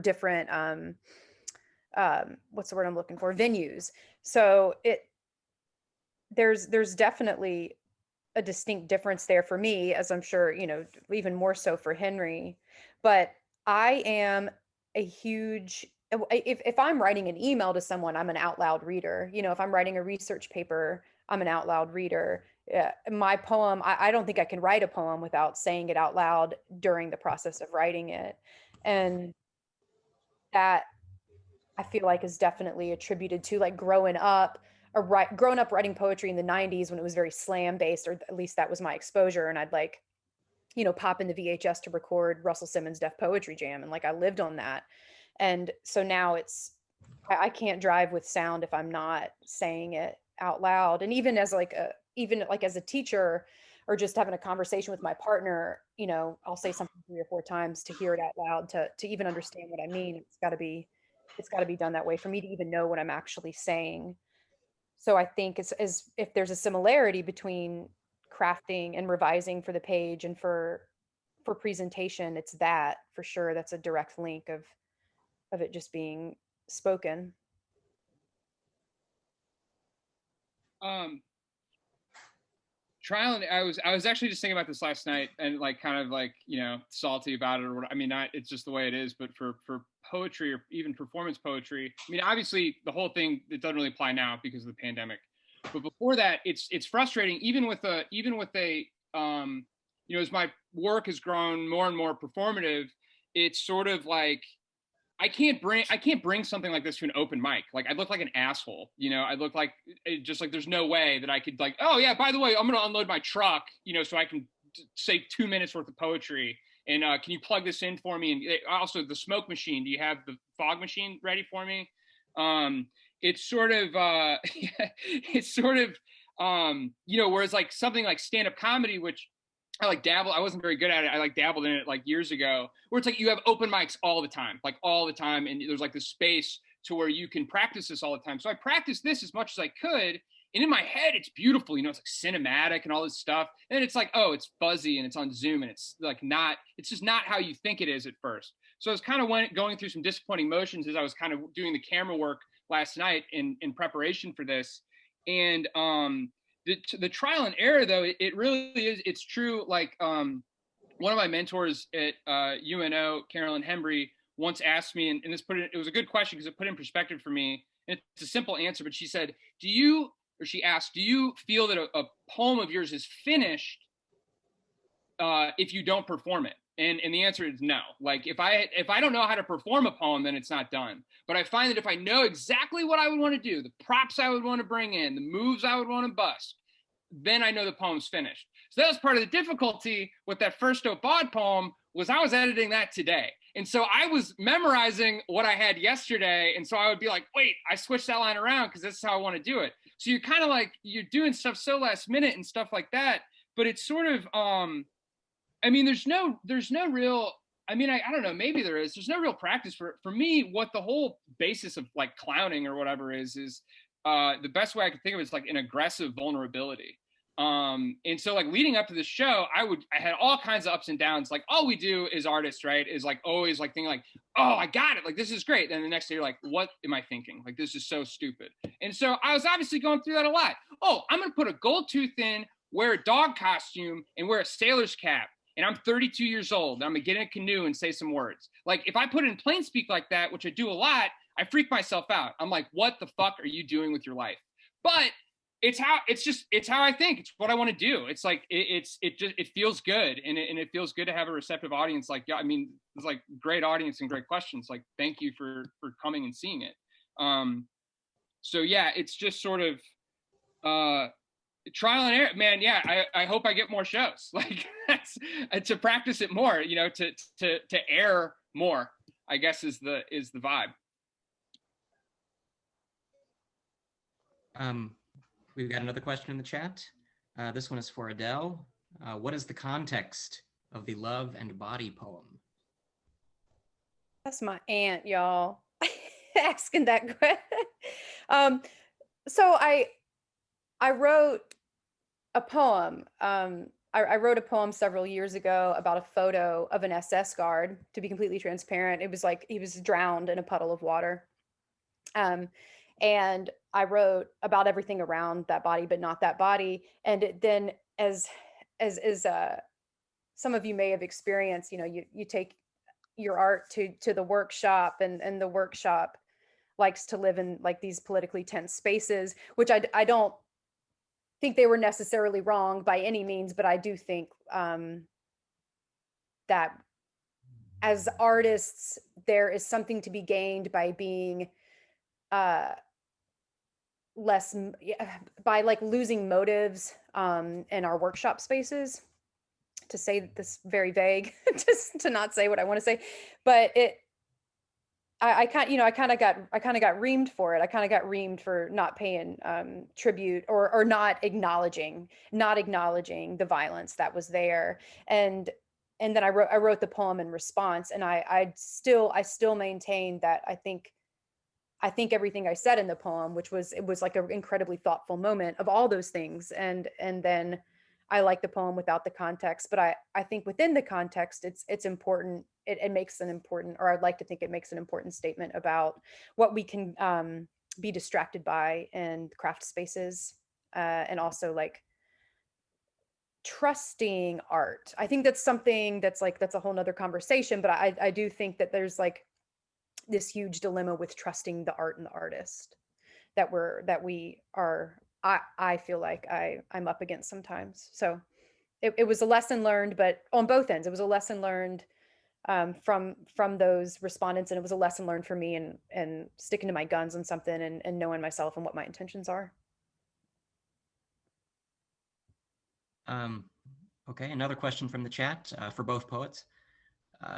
different, what's the word I'm looking for? Venues. So there's definitely a distinct difference there for me, as I'm sure, you know, even more so for Henry. But I am a huge, if I'm writing an email to someone, I'm an out loud reader. You know, if I'm writing a research paper, I'm an out loud reader. My poem, I don't think I can write a poem without saying it out loud during the process of writing it. And that, I feel like, is definitely attributed to, like, growing up writing poetry in the 90s, when it was very slam based, or at least that was my exposure. And I'd, like, you know, pop in the VHS to record Russell Simmons' Def Poetry Jam, and, like, I lived on that. And so now I can't drive with sound if I'm not saying it out loud. And even as as a teacher, or just having a conversation with my partner, you know, I'll say something 3 or 4 times to hear it out loud, to even understand what I mean. It's got to be done that way for me to even know what I'm actually saying. So I think it's, as if there's a similarity between crafting and revising for the page and for presentation, it's that, for sure. That's a direct link of it just being spoken. Trial and I was actually just thinking about this last night, and, like, kind of, like, you know, salty about it, or what. I mean, it's just the way it is. But for poetry, or even performance poetry, I mean, obviously the whole thing, it doesn't really apply now because of the pandemic. But before that, it's frustrating, even with a you know, as my work has grown more and more performative, it's sort of like, I can't bring something like this to an open mic. Like, I look like an asshole, you know. I look like, just like, there's no way that I could, like, oh yeah, by the way, I'm gonna unload my truck, you know, so I can say 2 minutes worth of poetry, and can you plug this in for me? And also, the smoke machine, do you have the fog machine ready for me? It's sort of you know, whereas, like, something like stand-up comedy, which I, like, dabble. I wasn't very good at it. I, like, dabbled in it, like, years ago, where it's like you have open mics all the time, and there's, like, this space to where you can practice this all the time. So I practiced this as much as I could, and in my head, it's beautiful. You know, it's like cinematic and all this stuff. And then it's like, oh, it's fuzzy and it's on Zoom, and it's like it's just not how you think it is at first. So I was kind of going through some disappointing motions as I was kind of doing the camera work last night in preparation for this, and the trial and error, though, it really is, it's true. Like, one of my mentors at UNO, Adele Henry, once asked me, and it was a good question, because it put in perspective for me. And it's a simple answer, but she said, she asked, do you feel that a poem of yours is finished if you don't perform it? And the answer is no. Like, if I don't know how to perform a poem, then it's not done. But I find that if I know exactly what I would want to do, the props I would want to bring in, the moves I would want to bust, then I know the poem's finished. So that was part of the difficulty with that first Obad poem, was I was editing that today. And so I was memorizing what I had yesterday. And so I would be like, wait, I switched that line around because this is how I want to do it. So you're kind of like, you're doing stuff so last minute and stuff like that. But it's sort of, I mean, there's no real, I mean, I don't know, maybe there is. There's no real practice for me. What the whole basis of, like, clowning or whatever is the best way I can think of it is, like, an aggressive vulnerability. And so like leading up to the show, I had all kinds of ups and downs. Like all we do as artists, right, is like always like thinking like, oh, I got it. Like, this is great. Then the next day you're like, what am I thinking? Like, this is so stupid. And so I was obviously going through that a lot. Oh, I'm going to put a gold tooth in, wear a dog costume, and wear a sailor's cap. And I'm 32 years old. And I'm going to get in a canoe and say some words. Like, if I put it in plain speak like that, which I do a lot, I freak myself out. I'm like, what the fuck are you doing with your life? But it's how I think. It's what I want to do. It's like it feels good, and it feels good to have a receptive audience. Like, yeah, I mean, it's like great audience and great questions. Like, thank you for coming and seeing it. So yeah, it's just sort of trial and error, man. Yeah, I hope I get more shows. Like, that's to practice it more. You know, to err more, I guess is the vibe. We've got another question in the chat. This one is for Adele. What is the context of the Love and Body poem? That's my aunt, y'all, asking that question. So I wrote a poem. I wrote a poem several years ago about a photo of an SS guard, to be completely transparent. It was like he was drowned in a puddle of water. And I wrote about everything around that body, but not that body. And then as some of you may have experienced, you know, you take your art to the workshop, and the workshop likes to live in like these politically tense spaces, which I don't think they were necessarily wrong by any means, but I do think that as artists, there is something to be gained by being less by like losing motives in our workshop spaces, to say this very vague, just to not say what I want to say. But I kind of got reamed for it. I kind of got reamed for not paying tribute or not acknowledging the violence that was there. And then I wrote the poem in response, and I still maintain that I think everything I said in the poem, it was like an incredibly thoughtful moment of all those things. And then I like the poem without the context, but I think within the context, it's important. It makes an important, or I'd like to think it makes an important statement about what we can be distracted by in craft spaces, and also like trusting art. I think that's something that's a whole nother conversation, but I do think that there's like this huge dilemma with trusting the art and the artist that we are. I feel like I'm up against sometimes. So it was a lesson learned, but on both ends, it was a lesson learned from those respondents, and it was a lesson learned for me, and sticking to my guns on something, and knowing myself and what my intentions are. Okay, another question from the chat for both poets.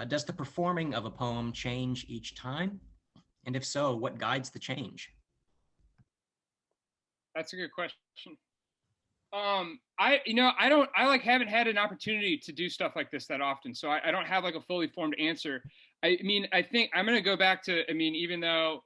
Does the performing of a poem change each time? And if so, what guides the change? That's a good question. I haven't had an opportunity to do stuff like this that often, so I don't have like a fully formed answer. I mean, I think I'm going to go back to, even though,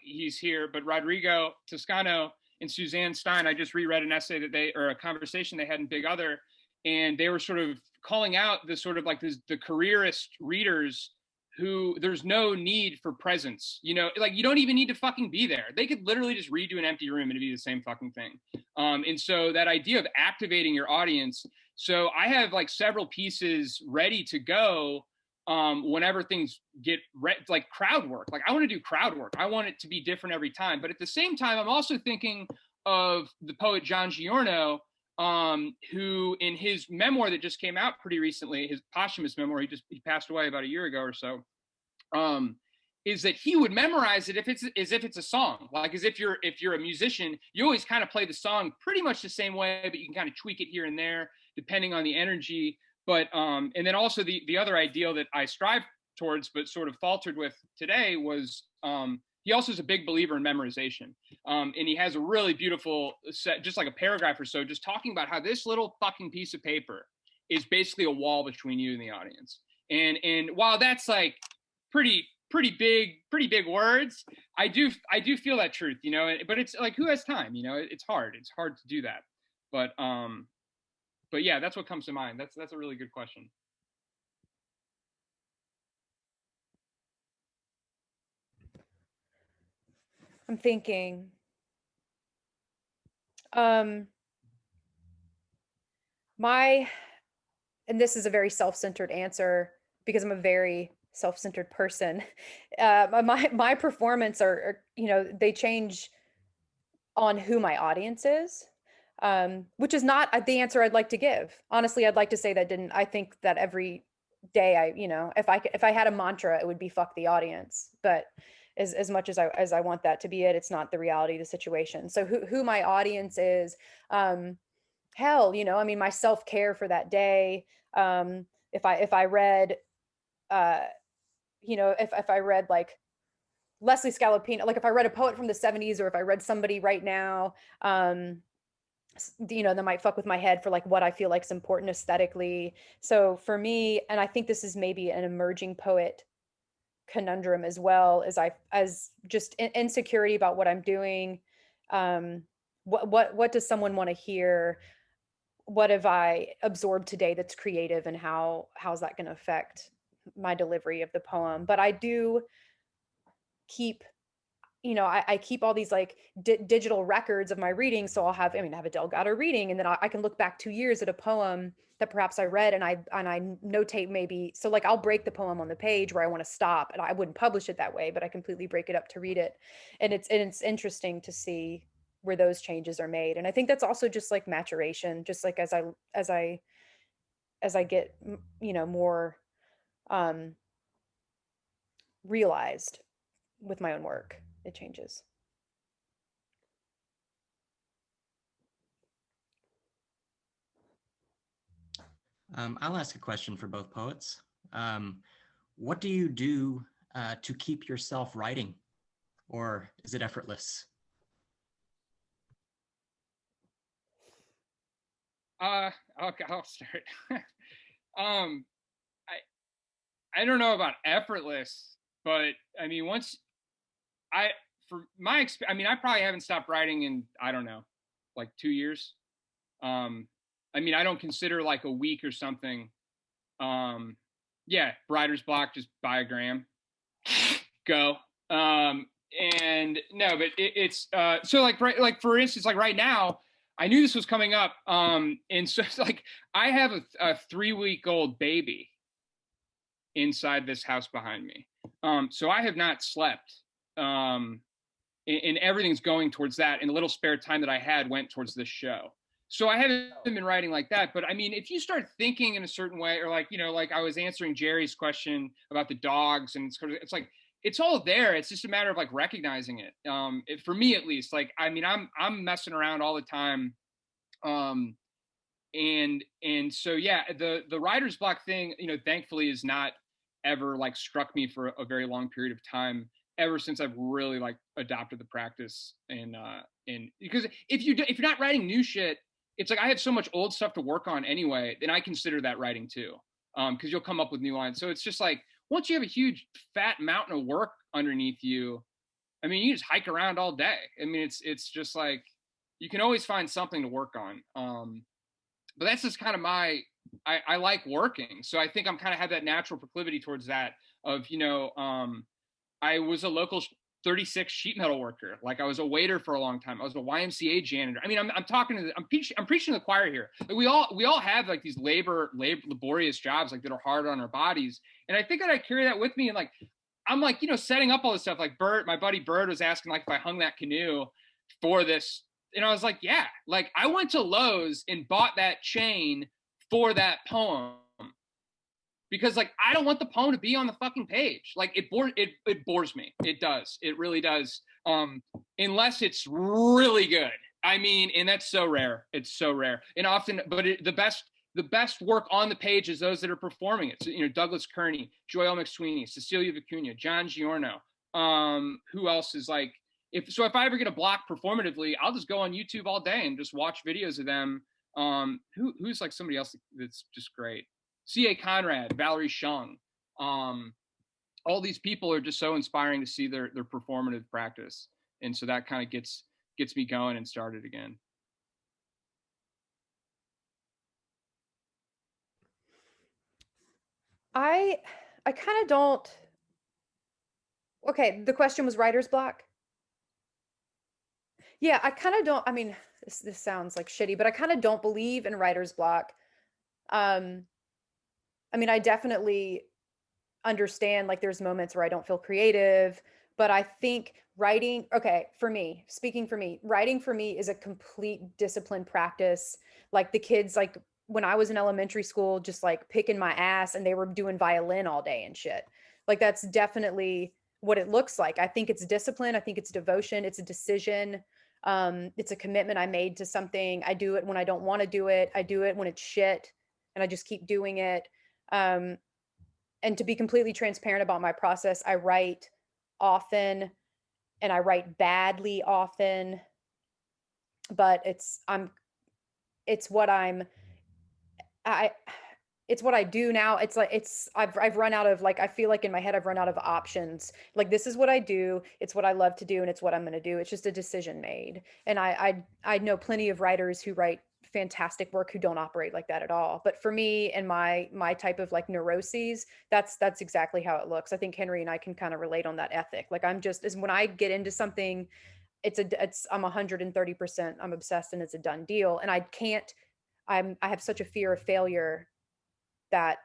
he's here, but Rodrigo Toscano and Suzanne Stein, I just reread an essay or a conversation they had in Big Other, and they were sort of calling out the sort of like the careerist readers who there's no need for presence, like you don't even need to fucking be there. They could literally just read you an empty room and it'd be the same fucking thing. And so that idea of activating your audience. So I have like several pieces ready to go whenever things get like crowd work. Like I want to do crowd work. I want it to be different every time. But at the same time, I'm also thinking of the poet John Giorno, who in his memoir that just came out pretty recently, his posthumous memoir, he passed away about a year ago or so, is that he would memorize it as if it's a song. Like as if you're a musician, you always kind of play the song pretty much the same way, but you can kind of tweak it here and there depending on the energy. But and then also the other ideal that I strive towards but sort of faltered with today was he also is a big believer in memorization. And he has a really beautiful set, just like a paragraph or so, just talking about how this little fucking piece of paper is basically a wall between you and the audience. And while that's like pretty big words, I do feel that truth, but it's like, who has time? It's hard to do that. But But yeah, that's what comes to mind. That's a really good question. I'm thinking. And this is a very self-centered answer because I'm a very self-centered person. My performance are, they change on who my audience is, which is not the answer I'd like to give. Honestly, I'd like to say that didn't. I think that every day if I had a mantra, it would be fuck the audience. But as much as I want that to be it, it's not the reality of the situation. So who my audience is, hell, I mean, my self-care for that day. If I read, if I read like Leslie Scalapino, like if I read a poet from the 70s, or if I read somebody right now, that might fuck with my head for like what I feel like is important aesthetically. So for me, and I think this is maybe an emerging poet conundrum as well, as just insecurity about what I'm doing. What does someone want to hear? What have I absorbed today that's creative, and how's that going to affect my delivery of the poem? But I do keep, I keep all these like digital records of my reading. So I have a Delgado reading, and then I can look back 2 years at a poem that perhaps I read, and I notate maybe, so like I'll break the poem on the page where I want to stop, and I wouldn't publish it that way, but I completely break it up to read it. And it's interesting to see where those changes are made. And I think that's also just like maturation, just like as I get, more realized with my own work, it changes. I'll ask a question for both poets. What do you do to keep yourself writing, or is it effortless? Okay, I'll start. I don't know about effortless, but I mean, for my experience, I mean, I probably haven't stopped writing in, I don't know, like 2 years. I mean, I don't consider like a week or something. Yeah, writer's block, just buy a gram, go. And no, but it's so like like for instance, like right now, I knew this was coming up, and so it's like I have a 3-week-old baby inside this house behind me, so I have not slept, and everything's going towards that. And the little spare time that I had went towards this show. So I haven't been writing like that. But I mean, if you start thinking in a certain way, or like, like I was answering Jerry's question about the dogs, and it's like, it's all there. It's just a matter of like recognizing it. For me, at least, like, I mean, I'm messing around all the time. And so, yeah, the writer's block thing, thankfully is not ever like struck me for a very long period of time, ever since I've really like adopted the practice. And because if you're not writing new shit, it's like I have so much old stuff to work on anyway, then I consider that writing too, because you'll come up with new lines. So it's just like once you have a huge fat mountain of work underneath you, I mean, you just hike around all day. I mean, it's just like you can always find something to work on. But that's just kind of I like working, so I think I'm kind of have that natural proclivity towards that. I was a local 36 sheet metal worker. Like I was a waiter for a long time. I was a YMCA janitor. I mean, I'm preaching to the choir here. Like we all have like these laborious jobs like that are hard on our bodies. And I think that I carry that with me. And like, I'm like, setting up all this stuff. Like Bert, my buddy Bert was asking like if I hung that canoe for this. And I was like, yeah, like I went to Lowe's and bought that chain for that poem. Because like I don't want the poem to be on the fucking page. Like it bores me. It does. It really does. Unless it's really good. I mean, and that's so rare. It's so rare. And often, but the best work on the page is those that are performing it. So, Douglas Kearney, Joelle McSweeney, Cecilia Vicuña, John Giorno. Who else is like? If I ever get a block performatively, I'll just go on YouTube all day and just watch videos of them. Who's like somebody else that's just great? C.A. Conrad, Valerie Shung. All these people are just so inspiring to see their performative practice. And so that kind of gets me going and started again. I kind of don't. Okay, the question was writer's block. Yeah, I kind of don't. I mean, this sounds like shitty, but I kind of don't believe in writer's block. Um, I mean, I definitely understand like there's moments where I don't feel creative, but I think writing, okay, for me, speaking for me, writing for me is a complete discipline practice. Like the kids, like when I was in elementary school, just like picking my ass and they were doing violin all day and shit. Like that's definitely what it looks like. I think it's discipline. I think it's devotion. It's a decision. It's a commitment I made to something. I do it when I don't want to do it. I do it when it's shit and I just keep doing it. Um, and to be completely transparent about my process, I write often and I write badly often, but it's what I it's what I do now. It's like I've run out of like I feel like in my head I've run out of options. Like this is what I do, it's what I love to do and it's what I'm going to do. It's just a decision made. And I know plenty of writers who write fantastic work who don't operate like that at all. But for me and my type of like neuroses, that's exactly how it looks. I think Henry and I can kind of relate on that ethic. Like I'm just is when I get into something, I'm 130%, I'm obsessed and it's a done deal. And I have such a fear of failure that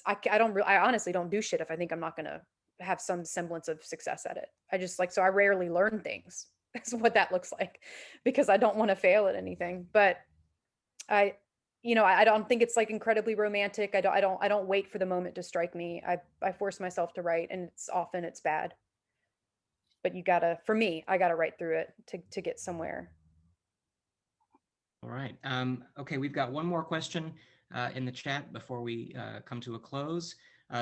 I honestly don't do shit if I think I'm not going to have some semblance of success at it. I just like, so I rarely learn things. That's what that looks like because I don't want to fail at anything. But I, I don't think it's like incredibly romantic. I don't wait for the moment to strike me. I force myself to write and it's bad. But for me, I gotta write through it to get somewhere. All right. Okay, we've got one more question in the chat before we come to a close.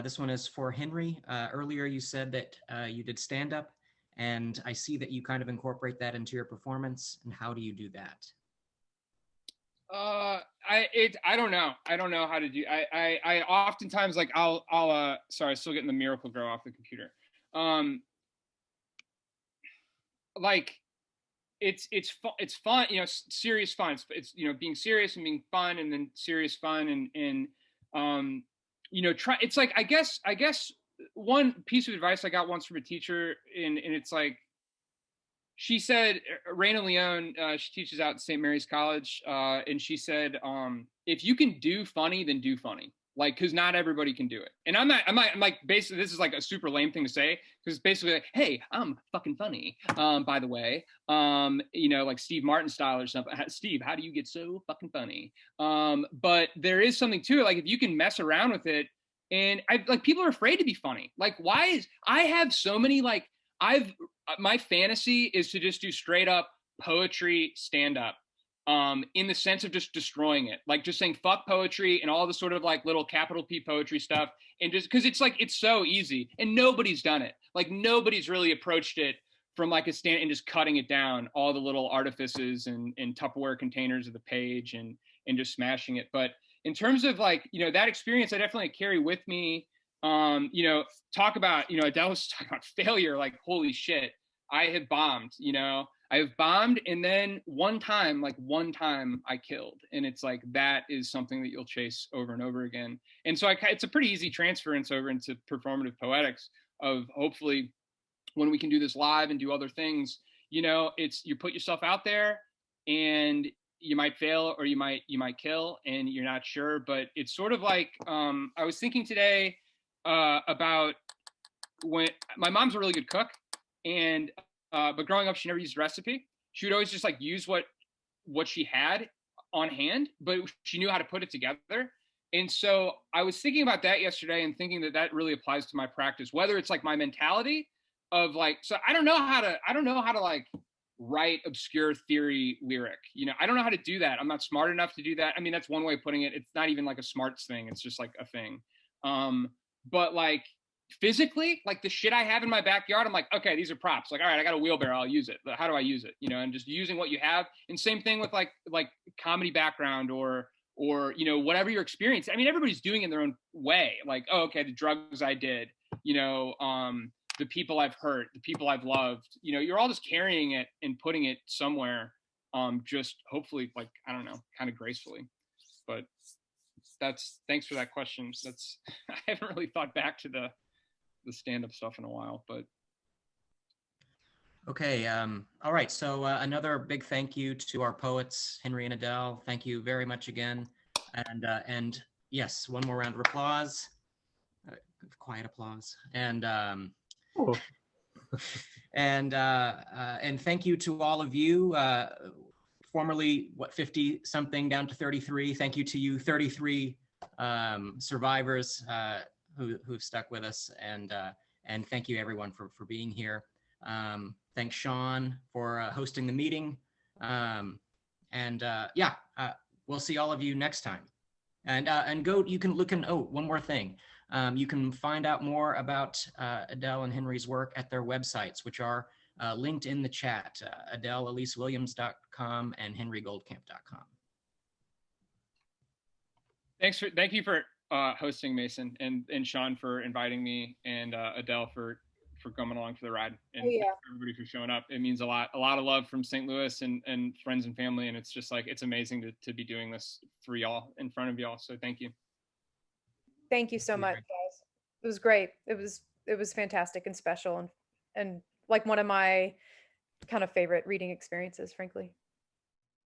This one is for Henry. Earlier you said that you did stand-up, and I see that you kind of incorporate that into your performance. And how do you do that? I don't know. I don't know how to do. I oftentimes like I'll sorry, still getting the Miracle Grow off the computer. Like it's fun, serious fun. It's being serious and being fun, and then serious fun, and try. It's like I guess one piece of advice I got once from a teacher, and it's like she said, Raina Leone, she teaches out at St. Mary's College, and she said, if you can do funny, then do funny. Like, because not everybody can do it. And I'm like, basically, this is like a super lame thing to say, because it's basically like, hey, I'm fucking funny, by the way, like Steve Martin style or something. Steve, how do you get so fucking funny? But there is something to it. Like, if you can mess around with it, and people are afraid to be funny. Like, I have so many, like, my fantasy is to just do straight up poetry stand up, in the sense of just destroying it, like just saying fuck poetry and all the sort of like little capital P poetry stuff, and just because it's like it's so easy and nobody's done it. Like nobody's really approached it from like a stand and just cutting it down, all the little artifices and Tupperware containers of the page and just smashing it. But in terms of like that experience, I definitely carry with me. Talk about Adele was talking about failure. Like holy shit, I have bombed. I've bombed, and then one time I killed, and it's like that is something that you'll chase over and over again. And so it's a pretty easy transference over into performative poetics of hopefully when we can do this live and do other things, it's you put yourself out there and you might fail or you might kill and you're not sure. But it's sort of like I was thinking today about when my mom's a really good cook, and but growing up she never used a recipe. She would always just like use what she had on hand, but she knew how to put it together. And so I was thinking about that yesterday and thinking that really applies to my practice, whether it's like my mentality of like, so I don't know how to like write obscure theory lyric. I don't know how to do that. I'm not smart enough to do that. I mean, that's one way of putting it. It's not even like a smarts thing. It's just like a thing. But like physically, like the shit I have in my backyard, I'm like, okay, these are props. Like, all right, I got a wheelbarrow, I'll use it. But how do I use it? And just using what you have. And same thing with like comedy background or whatever your experience. I mean, everybody's doing it in their own way. Like, oh, okay, the drugs I did, the people I've hurt, the people I've loved, you're all just carrying it and putting it somewhere, just hopefully like, I don't know, kind of gracefully. But thanks for that question. That's I haven't really thought back to the stand-up stuff in a while, but Okay, all right, so another big thank you to our poets, Henry and Adele. Thank you very much again. And yes, one more round of applause, quiet applause. And and thank you to all of you, formerly, 50 something down to 33. Thank you to you 33 survivors who've stuck with us, and thank you everyone for being here. Thanks Sean for hosting the meeting, yeah, we'll see all of you next time. And go, you can look in, oh, one more thing. You can find out more about Adele and Henry's work at their websites, which are linked in the chat, AdeleEliseWilliams.com and HenryGoldkamp.com. thank you for hosting, Mason, and Sean for inviting me, and Adele for coming along for the ride, and everybody for showing up. It means a lot of love from St. Louis and friends and family, and it's just like, it's amazing to be doing this for y'all, in front of y'all. So thank you. Thank you so much, guys. It was great. It was fantastic and special, and like one of my kind of favorite reading experiences, frankly.